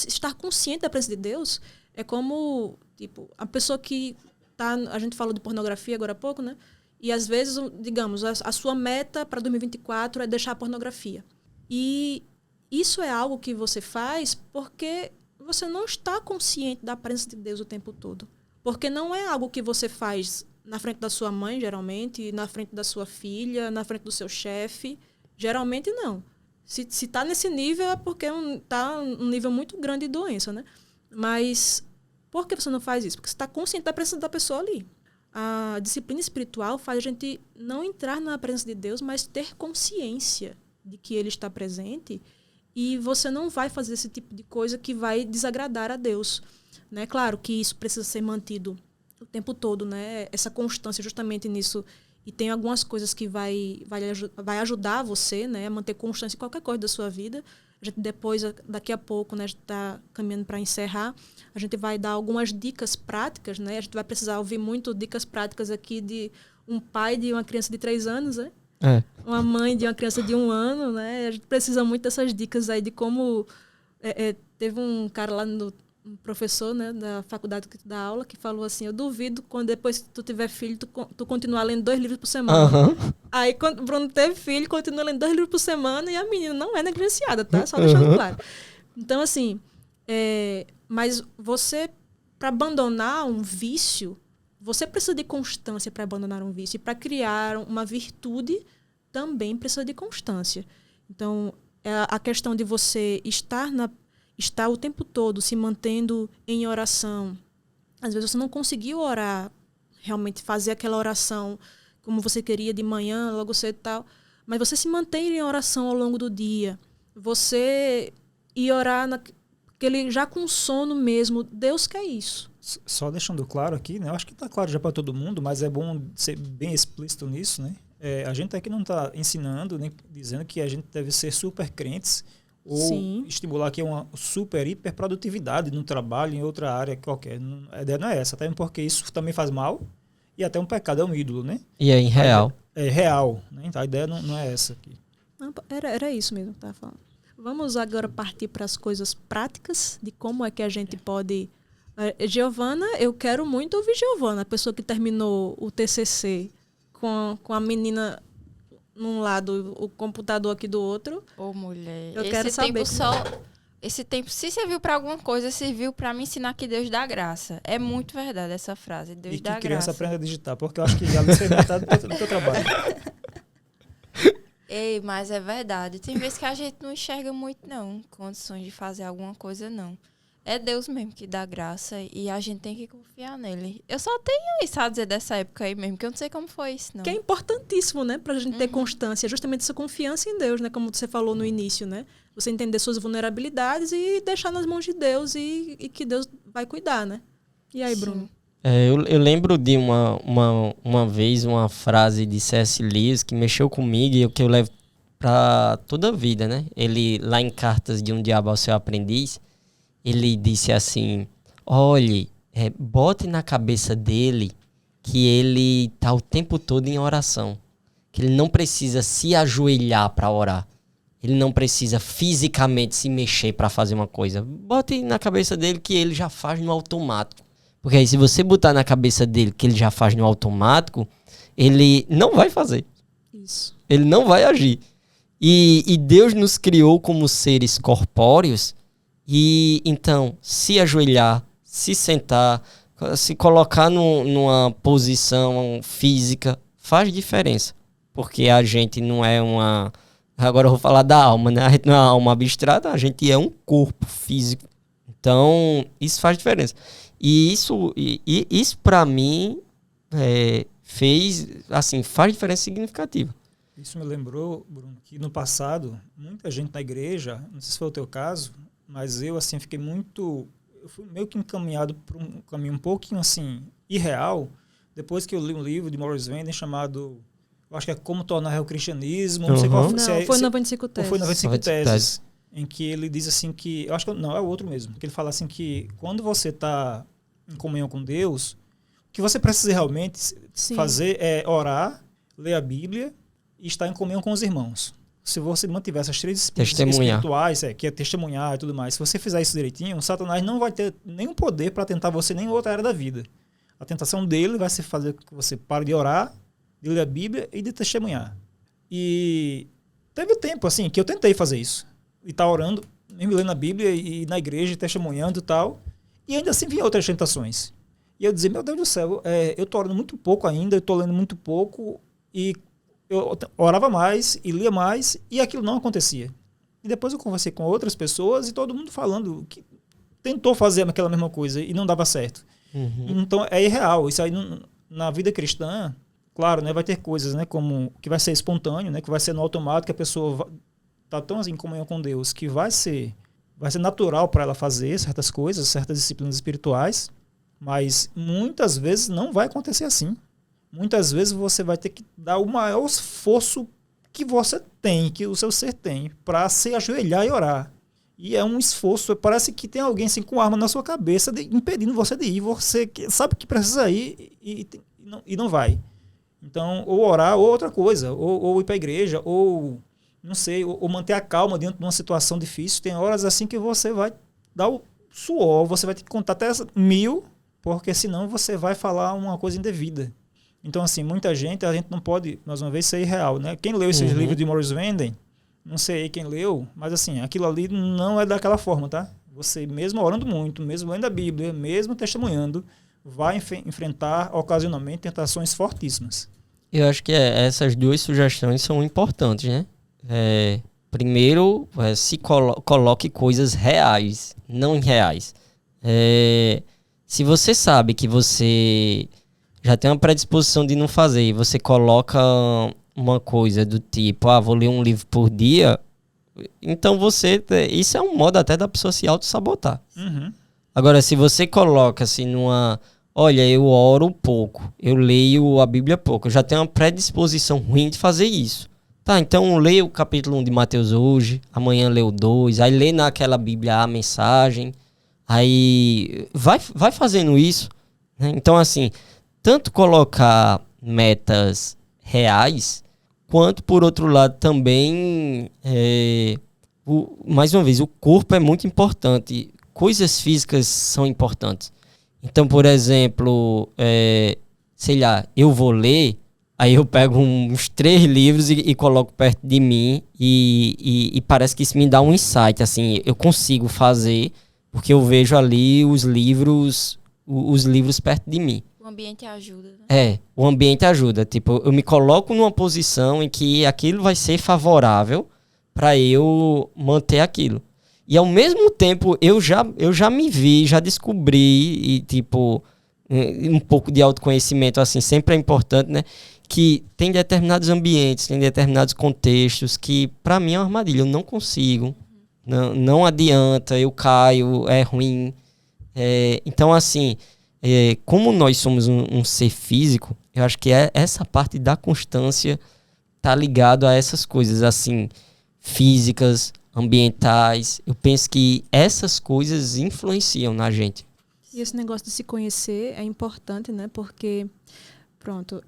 estar consciente da presença de Deus, é como, tipo, a pessoa que tá... A gente falou de pornografia agora há pouco, né? E, às vezes, digamos, a sua meta para 2024 é deixar a pornografia. E isso é algo que você faz porque você não está consciente da presença de Deus o tempo todo. Porque não é algo que você faz na frente da sua mãe, geralmente, na frente da sua filha, na frente do seu chefe. Geralmente, não. Se está nesse nível, é porque está um nível muito grande de doença, né? Mas por que você não faz isso? Porque você está consciente da presença da pessoa ali. A disciplina espiritual faz a gente não entrar na presença de Deus, mas ter consciência de que Ele está presente, e você não vai fazer esse tipo de coisa que vai desagradar a Deus, né? Claro que isso precisa ser mantido o tempo todo, né? Essa constância justamente nisso. E tem algumas coisas que vai ajudar você, né, a manter constância em qualquer coisa da sua vida. A gente depois, daqui a pouco, né, a gente está caminhando para encerrar, a gente vai dar algumas dicas práticas, né? A gente vai precisar ouvir muito dicas práticas aqui de um pai de uma criança de 3 anos, né? Uma mãe de uma criança de 1 ano, né? A gente precisa muito dessas dicas aí de como... teve um cara lá, um professor, né, da faculdade que dá aula, que falou assim, eu duvido quando depois que tu tiver filho, tu continuar lendo 2 livros por semana. Aí, quando o Bruno teve filho, continua lendo 2 livros por semana, e a menina não é negligenciada, tá? Só deixando claro. Então, assim, mas você, para abandonar um vício, você precisa de constância para abandonar um vício. E para criar uma virtude, também precisa de constância. Então, a questão de você estar o tempo todo se mantendo em oração. Às vezes você não conseguiu orar, realmente fazer aquela oração como você queria de manhã, logo cedo e tal, mas você se mantém em oração ao longo do dia. Você ir orar já com sono mesmo. Deus quer isso.
Só deixando claro aqui, né? Eu acho que está claro já para todo mundo, mas é bom ser bem explícito nisso, né? A gente aqui não está ensinando, nem dizendo que a gente deve ser super crentes ou estimular aqui uma super hiperprodutividade no trabalho, em outra área qualquer. A ideia não é essa, até porque isso também faz mal e até um pecado, é um ídolo, né?
E é irreal.
É real, né? Então a ideia não é essa aqui.
Não, era isso mesmo que eu estava falando. Vamos agora partir para as coisas práticas de como é que a gente pode... Giovana, eu quero muito ouvir Giovana, a pessoa que terminou o TCC com a menina num lado, o computador aqui do outro.
Ô, mulher.
Eu quero saber.
Esse tempo, se serviu para alguma coisa, serviu para me ensinar que Deus dá graça. É muito verdade essa frase, Deus dá graça.
E que criança aprenda a digitar, porque eu acho que já não sei metade do teu trabalho.
Ei, mas é verdade. Tem vezes que a gente não enxerga muito, não, condições de fazer alguma coisa, não. É Deus mesmo que dá graça e a gente tem que confiar nele. Eu só tenho isso a dizer dessa época aí mesmo, que eu não sei como foi isso, não.
Que é importantíssimo, né? Pra gente ter constância, justamente essa confiança em Deus, né? Como você falou no início, né? Você entender suas vulnerabilidades e deixar nas mãos de Deus e que Deus vai cuidar, né? E aí, Bruno?
Eu lembro de uma vez uma frase de C.S. Lewis que mexeu comigo e que eu levo para toda a vida, né? Ele, lá em Cartas de um Diabo ao Seu Aprendiz, ele disse assim, olhe, bote na cabeça dele que ele tá o tempo todo em oração, que ele não precisa se ajoelhar para orar, ele não precisa fisicamente se mexer para fazer uma coisa. Bote na cabeça dele que ele já faz no automático, porque aí se você botar na cabeça dele que ele já faz no automático, ele não vai fazer.
Isso.
Ele não vai agir. E Deus nos criou como seres corpóreos, e então se ajoelhar, se sentar, se colocar numa posição física faz diferença. Porque a gente não é uma... Agora eu vou falar da alma, né? A gente não é uma alma abstrata, a gente é um corpo físico. Então isso faz diferença. E isso para mim faz diferença significativa.
Isso me lembrou, Bruno, que no passado, muita gente na igreja, não sei se foi o teu caso, mas eu, assim, eu fui meio que encaminhado por um caminho um pouquinho, assim, irreal, depois que eu li um livro de Morris Vanden chamado, eu acho que é Como Tornar Real o Cristianismo, não sei qual foi.
Foi 95 Teses.
Foi 95 Teses, em que ele diz assim que, eu acho que não, é o outro mesmo, que ele fala assim que quando você está em comunhão com Deus, o que você precisa realmente fazer é orar, ler a Bíblia, e estar em comunhão com os irmãos. Se você mantiver essas 3 disciplinas espirituais, que é testemunhar e tudo mais, se você fizer isso direitinho, Satanás não vai ter nenhum poder para tentar você em nenhuma outra área da vida. A tentação dele vai ser fazer com que você pare de orar, de ler a Bíblia e de testemunhar. E teve tempo, assim, que eu tentei fazer isso. E estar orando, mesmo lendo a Bíblia e na igreja, testemunhando e tal. E ainda assim vinha outras tentações. E eu dizia, meu Deus do céu, eu estou orando muito pouco ainda, eu estou lendo muito pouco, e eu orava mais e lia mais e aquilo não acontecia. E depois eu conversei com outras pessoas e todo mundo falando que tentou fazer aquela mesma coisa e não dava certo. Uhum. Então é irreal. Isso aí na vida cristã, claro, né, vai ter coisas, né, como que vai ser espontâneo, né, que vai ser no automático, que a pessoa está tão assim em comunhão com Deus que vai ser natural para ela fazer certas coisas, certas disciplinas espirituais, mas muitas vezes não vai acontecer assim. Muitas vezes você vai ter que dar o maior esforço que você tem, que o seu ser tem, para se ajoelhar e orar. E é um esforço, parece que tem alguém assim, com arma na sua cabeça, impedindo você de ir. Você sabe que precisa ir e não vai. Então, ou orar, ou outra coisa, ou ir para a igreja, ou não sei, ou manter a calma dentro de uma situação difícil. Tem horas assim que você vai dar o suor, você vai ter que contar até 1000, porque senão você vai falar uma coisa indevida. Então, assim, a gente não pode, mais uma vez, ser irreal, né? Quem leu esses livros de Morris Vanden, não sei quem leu, mas assim, aquilo ali não é daquela forma, tá? Você, mesmo orando muito, mesmo lendo a Bíblia, mesmo testemunhando, vai enfrentar, ocasionalmente, tentações fortíssimas.
Eu acho que essas 2 sugestões são importantes, né? Primeiro, se coloque coisas reais, não irreais. Se você sabe que você já tem uma predisposição de não fazer, e você coloca uma coisa do tipo, vou ler um livro por dia, então isso é um modo até da pessoa se auto-sabotar. Uhum. Agora, se você coloca assim olha, eu oro pouco, eu leio a Bíblia pouco, eu já tenho uma predisposição ruim de fazer isso. Tá, então leia o capítulo 1 de Mateus hoje, amanhã lê o 2, aí lê naquela Bíblia a mensagem, aí vai fazendo isso, né? Então, assim, tanto colocar metas reais, quanto, por outro lado, também, mais uma vez, o corpo é muito importante. Coisas físicas são importantes. Então, por exemplo, sei lá, eu vou ler, aí eu pego uns 3 livros e coloco perto de mim e parece que isso me dá um insight, assim, eu consigo fazer, porque eu vejo ali os livros perto de mim.
O ambiente ajuda, né?
O ambiente ajuda. Tipo, eu me coloco numa posição em que aquilo vai ser favorável para eu manter aquilo. E ao mesmo tempo, eu já me vi, já descobri, e tipo, um pouco de autoconhecimento, assim, sempre é importante, né? Que tem determinados ambientes, tem determinados contextos que, para mim, é uma armadilha. Eu não consigo, não adianta, eu caio, é ruim. Então, assim, como nós somos um ser físico, eu acho que essa parte da constância tá ligado a essas coisas, assim, físicas, ambientais. Eu penso que essas coisas influenciam na gente.
E esse negócio de se conhecer é importante, né? Porque, pronto,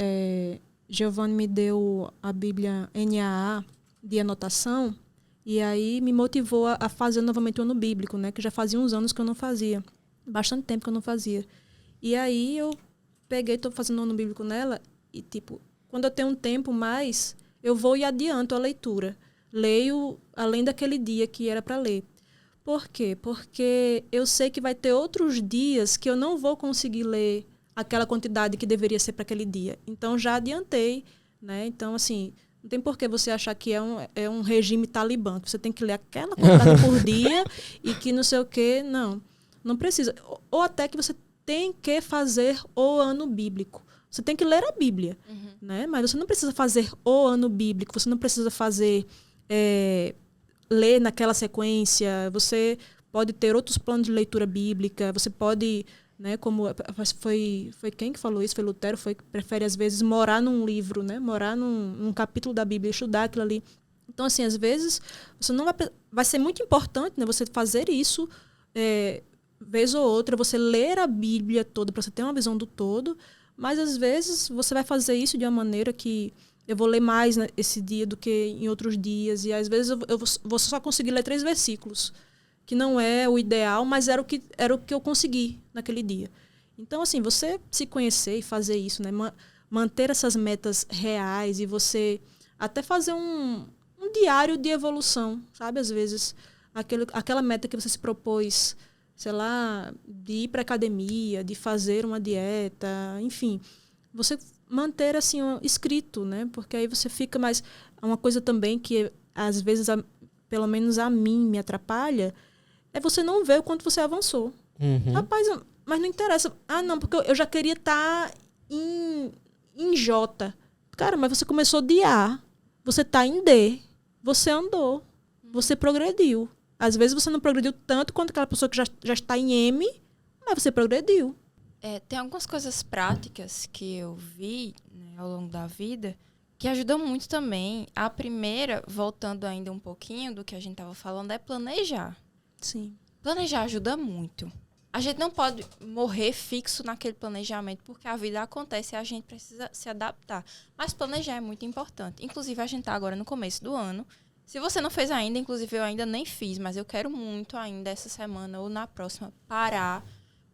Giovanni me deu a Bíblia NAA de anotação e aí me motivou a fazer novamente o ano bíblico, né? Que já fazia uns anos que eu não fazia. Bastante tempo que eu não fazia. E aí eu peguei, estou fazendo o ano bíblico nela e, tipo, quando eu tenho um tempo mais, eu vou e adianto a leitura. Leio além daquele dia que era para ler. Por quê? Porque eu sei que vai ter outros dias que eu não vou conseguir ler aquela quantidade que deveria ser para aquele dia. Então, já adiantei, né? Então, assim, não tem por que você achar que é um regime talibã, que você tem que ler aquela quantidade por dia e que não sei o quê. Não, não precisa. Ou até que você tem que fazer o ano bíblico. Você tem que ler a Bíblia, né? Mas você não precisa fazer o ano bíblico, você não precisa fazer... ler naquela sequência, você pode ter outros planos de leitura bíblica, você pode, né, como foi quem que falou isso? Foi Lutero, que prefere às vezes morar num livro, né, morar num capítulo da Bíblia, estudar aquilo ali. Então, assim, às vezes, você não vai ser muito importante, né, você fazer isso, vez ou outra, você ler a Bíblia toda, para você ter uma visão do todo, mas às vezes você vai fazer isso de uma maneira que eu vou ler mais esse dia do que em outros dias. E às vezes eu vou só conseguir ler 3 versículos, que não é o ideal, mas era o que eu consegui naquele dia. Então, assim, você se conhecer e fazer isso, né? Manter essas metas reais e você até fazer um diário de evolução, sabe? Às vezes, aquela meta que você se propôs, sei lá, de ir para academia, de fazer uma dieta, enfim, você manter assim escrito, né? Porque aí você fica mais... Uma coisa também que às vezes, pelo menos a mim, me atrapalha, é você não ver o quanto você avançou. Rapaz, mas não interessa. Ah, não, porque eu já queria estar em J. Cara, mas você começou de A, você está em D, você andou, você progrediu. Às vezes você não progrediu tanto quanto aquela pessoa que já está em M, mas você progrediu.
Tem algumas coisas práticas que eu vi, né, ao longo da vida que ajudam muito também. A primeira, voltando ainda um pouquinho do que a gente estava falando, é planejar.
Sim.
Planejar ajuda muito. A gente não pode morrer fixo naquele planejamento, porque a vida acontece e a gente precisa se adaptar. Mas planejar é muito importante. Inclusive, a gente está agora no começo do ano. Se você não fez ainda, inclusive eu ainda nem fiz, mas eu quero muito ainda essa semana ou na próxima parar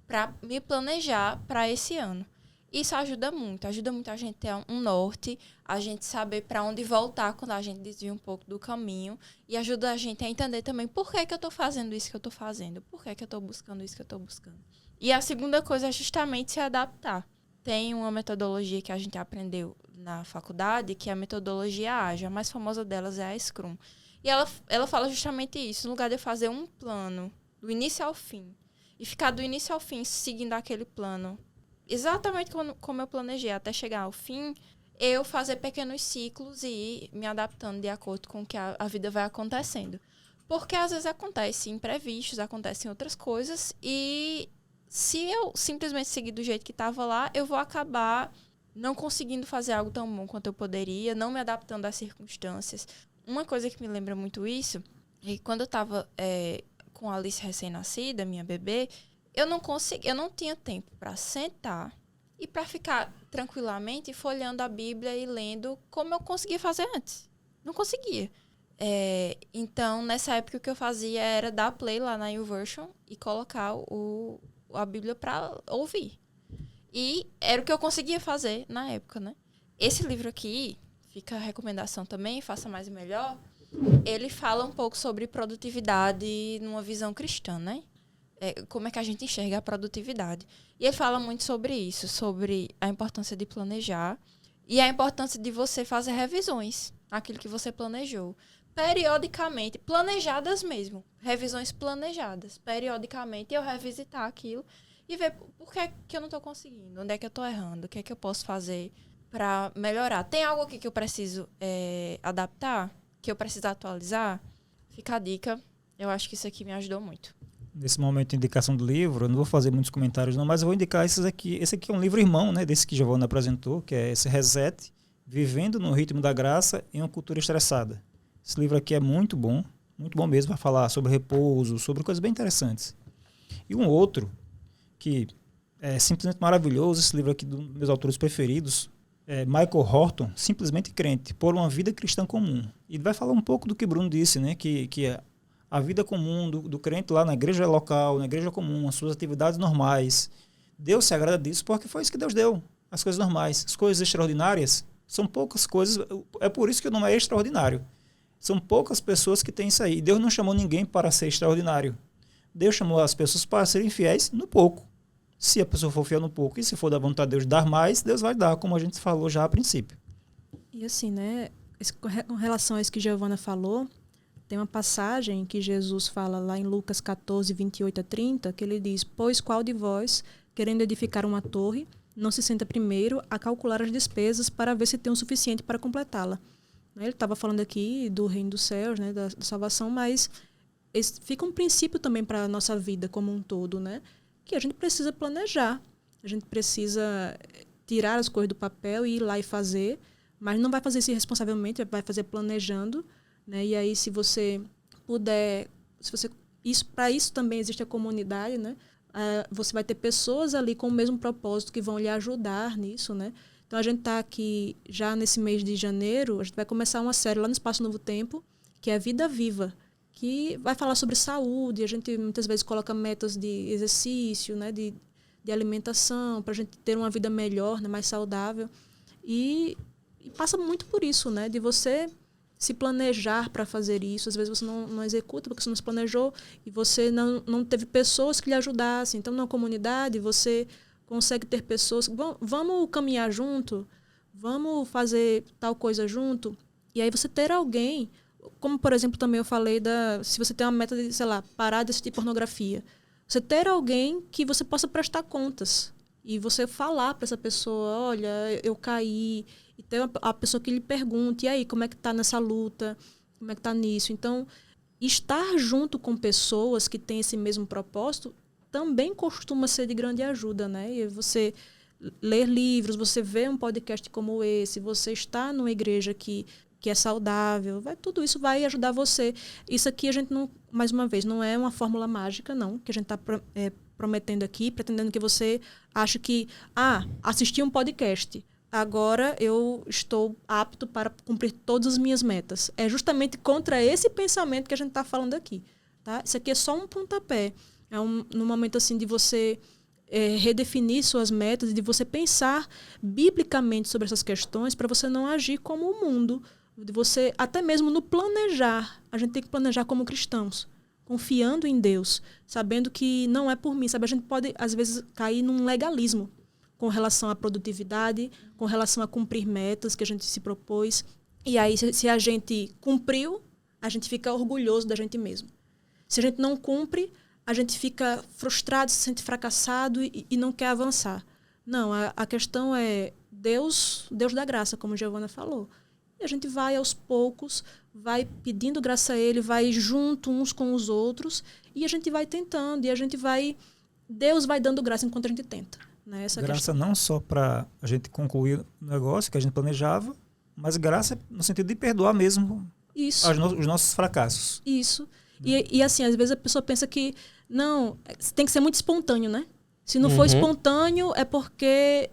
para me planejar para esse ano. Isso ajuda muito a gente ter um norte, a gente saber para onde voltar quando a gente desvia um pouco do caminho e ajuda a gente a entender também por que eu estou fazendo isso que eu estou fazendo, por que eu estou buscando isso que eu estou buscando. E a segunda coisa é justamente se adaptar. Tem uma metodologia que a gente aprendeu na faculdade, que é a metodologia ágil. A mais famosa delas é a Scrum. E ela fala justamente isso. No lugar de eu fazer um plano do início ao fim, e ficar do início ao fim seguindo aquele plano, exatamente como eu planejei, até chegar ao fim, eu fazer pequenos ciclos e ir me adaptando de acordo com o que a vida vai acontecendo. Porque às vezes acontecem imprevistos, acontecem outras coisas, e se eu simplesmente seguir do jeito que estava lá, eu vou acabar não conseguindo fazer algo tão bom quanto eu poderia, não me adaptando às circunstâncias. Uma coisa que me lembra muito isso é que quando eu estava com a Alice recém-nascida, minha bebê, eu não tinha tempo para sentar e para ficar tranquilamente folheando a Bíblia e lendo como eu conseguia fazer antes. Não conseguia. Então, nessa época, o que eu fazia era dar play lá na YouVersion e colocar a Bíblia para ouvir. E era o que eu conseguia fazer na época, né? Esse livro aqui, fica a recomendação também, Faça Mais e Melhor, ele fala um pouco sobre produtividade numa visão cristã, né? Como é que a gente enxerga a produtividade. E ele fala muito sobre isso, sobre a importância de planejar e a importância de você fazer revisões naquilo que você planejou. Periodicamente, planejadas mesmo, revisões planejadas. Periodicamente eu revisitar aquilo e ver por que eu não estou conseguindo, onde é que eu estou errando, o que é que eu posso fazer para melhorar. Tem algo aqui que eu preciso adaptar, que eu preciso atualizar? Fica a dica, eu acho que isso aqui me ajudou muito.
Nesse momento de indicação do livro, eu não vou fazer muitos comentários não, mas eu vou indicar esses aqui. Esse aqui é um livro irmão, né, desse que Giovanna apresentou, que é esse Reset, Vivendo no Ritmo da Graça em uma Cultura Estressada. Esse livro aqui é muito bom mesmo, vai falar sobre repouso, sobre coisas bem interessantes. E um outro, que é simplesmente maravilhoso, esse livro aqui dos meus autores preferidos, é Michael Horton, Simplesmente Crente, por uma vida cristã comum. E vai falar um pouco do que Bruno disse, né? Que é a vida comum do crente lá na igreja local, na igreja comum, as suas atividades normais. Deus se agrada disso porque foi isso que Deus deu. As coisas normais, as coisas extraordinárias, são poucas coisas. É por isso que o nome é extraordinário. São poucas pessoas que têm isso aí. Deus não chamou ninguém para ser extraordinário. Deus chamou as pessoas para serem fiéis no pouco. Se a pessoa for fiel no pouco e se for da vontade de Deus dar mais, Deus vai dar, como a gente falou já a princípio.
E assim, né, com relação a isso que Giovana falou, tem uma passagem que Jesus fala lá em Lucas 14, 28 a 30, que ele diz: pois qual de vós, querendo edificar uma torre, não se senta primeiro a calcular as despesas para ver se tem o suficiente para completá-la? Ele estava falando aqui do reino dos céus, né, da salvação, mas fica um princípio também para a nossa vida como um todo, né? Que a gente precisa planejar, a gente precisa tirar as coisas do papel e ir lá e fazer, mas não vai fazer isso irresponsavelmente, vai fazer planejando, né? E aí, se você puder, para isso também existe a comunidade, né? Você vai ter pessoas ali com o mesmo propósito que vão lhe ajudar nisso, né? Então, a gente está aqui já nesse mês de janeiro, a gente vai começar uma série lá no Espaço Novo Tempo, que é Vida Viva, que vai falar sobre saúde. A gente muitas vezes coloca metas de exercício, né, de alimentação, para a gente ter uma vida melhor, né, mais saudável. E passa muito por isso, né, de você se planejar para fazer isso. Às vezes você não executa porque você não se planejou e você não teve pessoas que lhe ajudassem. Então, na comunidade, você consegue ter pessoas, vamos caminhar junto, vamos fazer tal coisa junto. E aí você ter alguém, como por exemplo também eu falei, se você tem uma meta de, sei lá, parar de assistir pornografia, você ter alguém que você possa prestar contas e você falar para essa pessoa: olha, eu caí, e ter a pessoa que lhe pergunte: e aí, como é que tá nessa luta, como é que tá nisso? Então, estar junto com pessoas que têm esse mesmo propósito também costuma ser de grande ajuda, né? E você ler livros, você ver um podcast como esse, você estar numa igreja que é saudável, tudo isso vai ajudar você. Isso aqui a gente não, mais uma vez, não é uma fórmula mágica, não, que a gente está prometendo aqui, pretendendo que você ache que, assisti um podcast, agora eu estou apto para cumprir todas as minhas metas. É justamente contra esse pensamento que a gente está falando aqui, tá? Isso aqui é só um pontapé. É num momento assim de você redefinir suas metas, de você pensar biblicamente sobre essas questões para você não agir como o mundo, de você, até mesmo no planejar. A gente tem que planejar como cristãos, confiando em Deus, sabendo que não é por mim, sabe? A gente pode, às vezes, cair num legalismo com relação à produtividade, com relação a cumprir metas que a gente se propôs. E aí, se a gente cumpriu, a gente fica orgulhoso da gente mesmo. Se a gente não cumpre, a gente fica frustrado, se sente fracassado e não quer avançar. Não, a questão é Deus da graça, como a Giovana falou. E a gente vai aos poucos, vai pedindo graça a Ele, vai junto uns com os outros, e a gente vai tentando, Deus vai dando graça enquanto a gente tenta. Né? Essa
graça não só para a gente concluir o negócio que a gente planejava, mas graça no sentido de perdoar mesmo os nossos fracassos.
Isso. E assim, às vezes a pessoa pensa que não, tem que ser muito espontâneo, né? Se não for espontâneo, é porque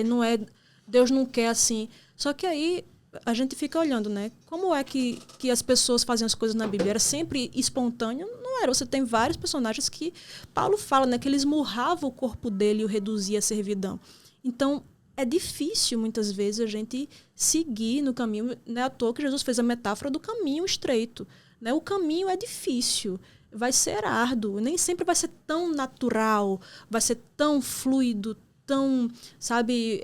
não é, Deus não quer assim. Só que aí a gente fica olhando, né? Como é que as pessoas faziam as coisas na Bíblia? Era sempre espontâneo? Não era. Você tem vários personagens que Paulo fala, né? Que ele esmurrava o corpo dele e o reduzia à servidão. Então, é difícil, muitas vezes, a gente seguir no caminho. Não é à toa que Jesus fez a metáfora do caminho estreito. Né? O caminho é difícil, vai ser árduo, nem sempre vai ser tão natural, vai ser tão fluido, tão, sabe,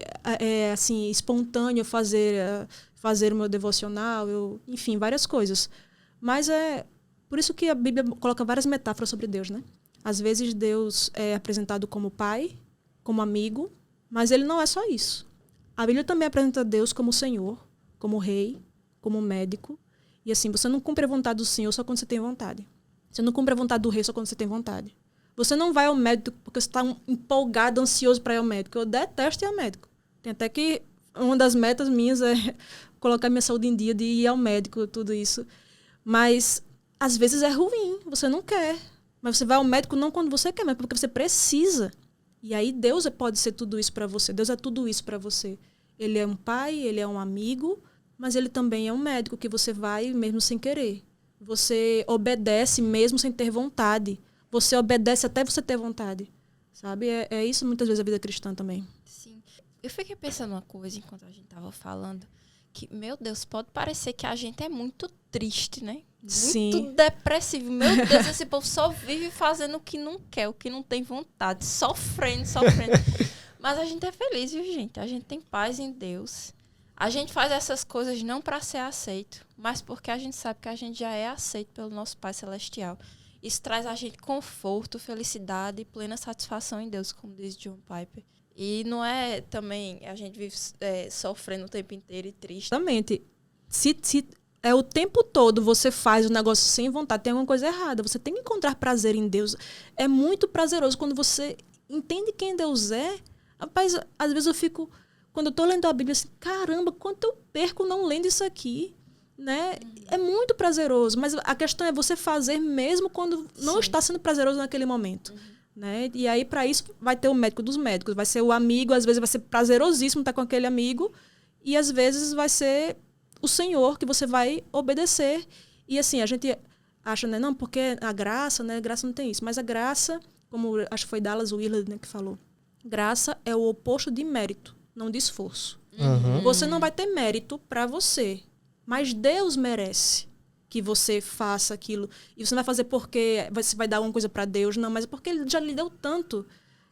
assim, espontâneo fazer o meu devocional, enfim, várias coisas. Mas é por isso que a Bíblia coloca várias metáforas sobre Deus, né? Às vezes Deus é apresentado como pai, como amigo, mas ele não é só isso. A Bíblia também apresenta Deus como Senhor, como Rei, como médico. E assim, você não cumpre a vontade do Senhor só quando você tem vontade. Você não cumpre a vontade do Rei só quando você tem vontade. Você não vai ao médico porque você está empolgado, ansioso para ir ao médico. Eu detesto ir ao médico. Tem até que Uma das metas minhas é colocar minha saúde em dia, de ir ao médico, tudo isso. Mas, às vezes, é ruim, você não quer. Mas você vai ao médico não quando você quer, mas porque você precisa. E aí Deus pode ser tudo isso para você. Deus é tudo isso para você. Ele é um pai, ele é um amigo, mas ele também é um médico que você vai mesmo sem querer. Você obedece mesmo sem ter vontade. Você obedece até você ter vontade. Sabe? É isso muitas vezes a vida cristã também.
Sim. Eu fiquei pensando uma coisa enquanto a gente estava falando, que, meu Deus, pode parecer que a gente é muito triste, né? Muito
Sim.
depressivo. Meu Deus, esse povo só vive fazendo o que não quer, o que não tem vontade, sofrendo. Mas a gente é feliz, viu, gente? A gente tem paz em Deus. A gente faz essas coisas não para ser aceito, mas porque a gente sabe que a gente já é aceito pelo nosso Pai Celestial. Isso traz a gente conforto, felicidade e plena satisfação em Deus, como diz John Piper. E não é também, a gente vive sofrendo o tempo inteiro e triste.
Exatamente. Se é o tempo todo você faz o negócio sem vontade, tem alguma coisa errada. Você tem que encontrar prazer em Deus. É muito prazeroso quando você entende quem Deus é. Rapaz, às vezes eu fico, quando eu tô lendo a Bíblia, assim, caramba, quanto eu perco não lendo isso aqui, né? É muito prazeroso, mas a questão é você fazer mesmo quando não está sendo prazeroso naquele momento. Né? E aí, para isso, vai ter o médico dos médicos, vai ser o amigo, às vezes vai ser prazerosíssimo estar com aquele amigo, e às vezes vai ser o Senhor que você vai obedecer. E assim, a gente acha, né, não, porque a graça, né, graça não tem isso, mas a graça, como acho que foi Dallas Willard, né, que falou, graça é o oposto de mérito, não de esforço.
Uhum.
Você não vai ter mérito para você, mas Deus merece que você faça aquilo. E você não vai fazer porque você vai dar alguma coisa para Deus, não, mas é porque Ele já lhe deu tanto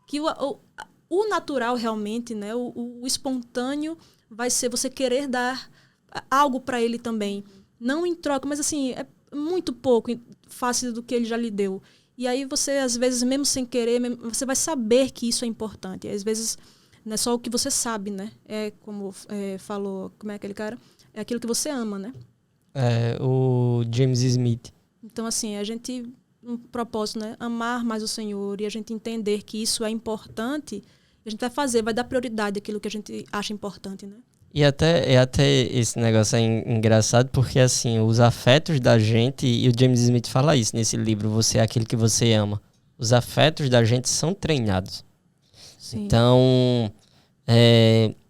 que o natural realmente, né, o espontâneo vai ser você querer dar algo para Ele também. Não em troca, mas assim, é muito pouco fácil do que Ele já lhe deu. E aí você, às vezes, mesmo sem querer, você vai saber que isso é importante. E às vezes, não é só o que você sabe, né? É como falou, como é aquele cara? É aquilo que você ama, né?
É, o James Smith.
Então, assim, a gente, um propósito, né? Amar mais o Senhor e a gente entender que isso é importante, a gente vai fazer, vai dar prioridade àquilo que a gente acha importante, né?
E até esse negócio é engraçado porque, assim, os afetos da gente, e o James Smith fala isso nesse livro, Você é aquilo que você ama. Os afetos da gente são treinados.
Sim.
Então,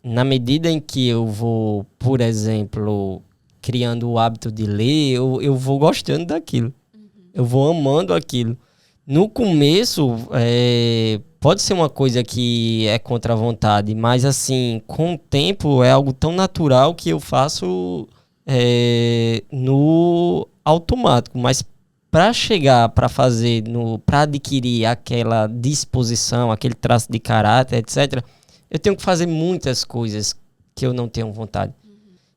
na medida em que eu vou, por exemplo, criando o hábito de ler, eu vou gostando daquilo. Eu vou amando aquilo. No começo, pode ser uma coisa que é contra a vontade, mas assim, com o tempo é algo tão natural que eu faço no automático. Mas para chegar, para fazer, para adquirir aquela disposição, aquele traço de caráter, etc., eu tenho que fazer muitas coisas que eu não tenho vontade.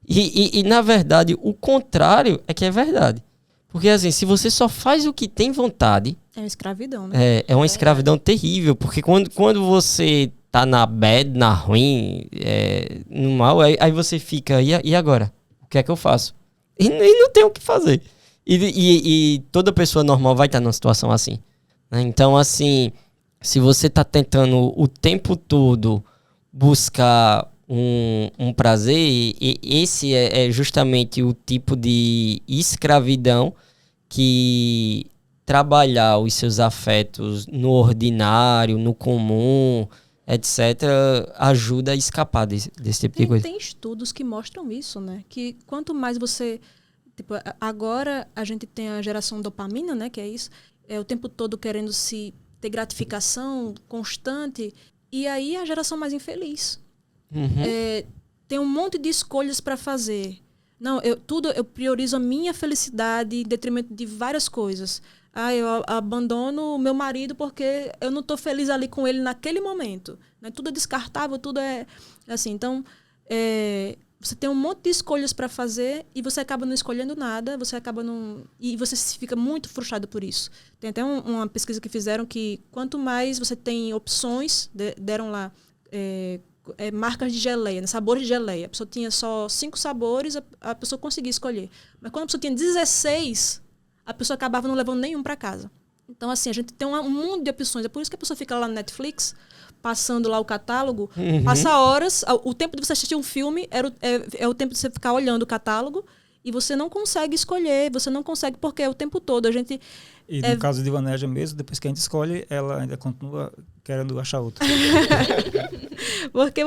E na verdade, o contrário é que é verdade. Porque assim, se você só faz o que tem vontade...
É uma escravidão, né?
É uma escravidão terrível. Porque quando você tá na bad, na ruim, no mal, aí você fica, e agora? O que é que eu faço? E não tem o que fazer. E toda pessoa normal vai estar numa situação assim. Né? Então, assim, se você tá tentando o tempo todo buscar um prazer, e esse é justamente o tipo de escravidão que trabalhar os seus afetos no ordinário, no comum, etc., ajuda a escapar desse tipo de coisa.
Tem estudos que mostram isso, né? Que quanto mais você... Tipo, agora a gente tem a geração dopamina, né? Que é isso. É o tempo todo querendo ter gratificação constante. E aí a geração mais infeliz.
Uhum.
Tem um monte de escolhas para fazer. Não, eu priorizo a minha felicidade em detrimento de várias coisas. Eu abandono o meu marido porque eu não estou feliz ali com ele naquele momento. Né? Tudo é descartável, tudo é assim. Então, você tem um monte de escolhas para fazer e você acaba não escolhendo nada, e você fica muito frustrado por isso. Tem até uma pesquisa que fizeram que quanto mais você tem opções, deram lá marcas de geleia, né? Sabores de geleia. A pessoa tinha só 5 sabores, a pessoa conseguia escolher. Mas quando a pessoa tinha 16, a pessoa acabava não levando nenhum para casa. Então, assim, a gente tem um mundo de opções. É por isso que a pessoa fica lá no Netflix, passando lá o catálogo, passa horas, o tempo de você assistir um filme é o tempo de você ficar olhando o catálogo e você não consegue escolher, você não consegue porque é o tempo todo. A gente
E no caso de Vanégia mesmo, depois que a gente escolhe, ela ainda continua querendo achar outra.
Porque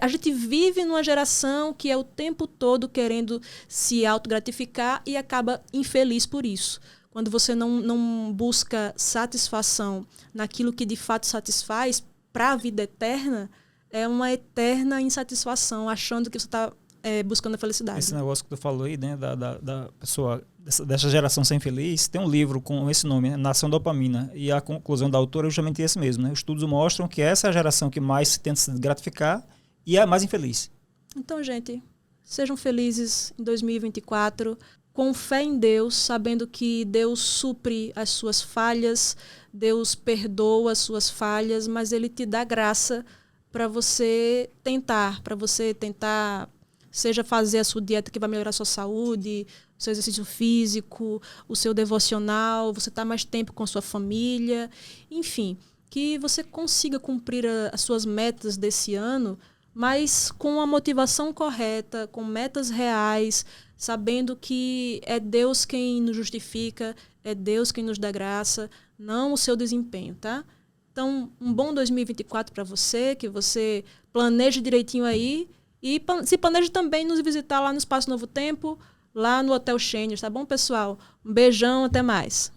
a gente vive numa geração que é o tempo todo querendo se autogratificar e acaba infeliz por isso. Quando você não busca satisfação naquilo que de fato satisfaz para a vida eterna, é uma eterna insatisfação, achando que você está buscando a felicidade.
Esse negócio que tu falou aí, né, da pessoa, dessa geração sem feliz, tem um livro com esse nome, né, Nação Dopamina, e a conclusão da autora é justamente esse mesmo, né? Os estudos mostram que essa é a geração que mais tenta se gratificar e é a mais infeliz.
Então, gente, sejam felizes em 2024, com fé em Deus, sabendo que Deus supre as suas falhas, Deus perdoa as suas falhas, mas Ele te dá graça para você tentar, seja fazer a sua dieta que vai melhorar a sua saúde, o seu exercício físico, o seu devocional, você estar mais tempo com a sua família, enfim, que você consiga cumprir as suas metas desse ano, mas com a motivação correta, com metas reais, sabendo que é Deus quem nos justifica, é Deus quem nos dá graça, não o seu desempenho, tá? Então, um bom 2024 para você, que você planeje direitinho aí e se planeje também nos visitar lá no Espaço Novo Tempo, lá no Hotel Xênios, tá bom, pessoal? Um beijão, até mais.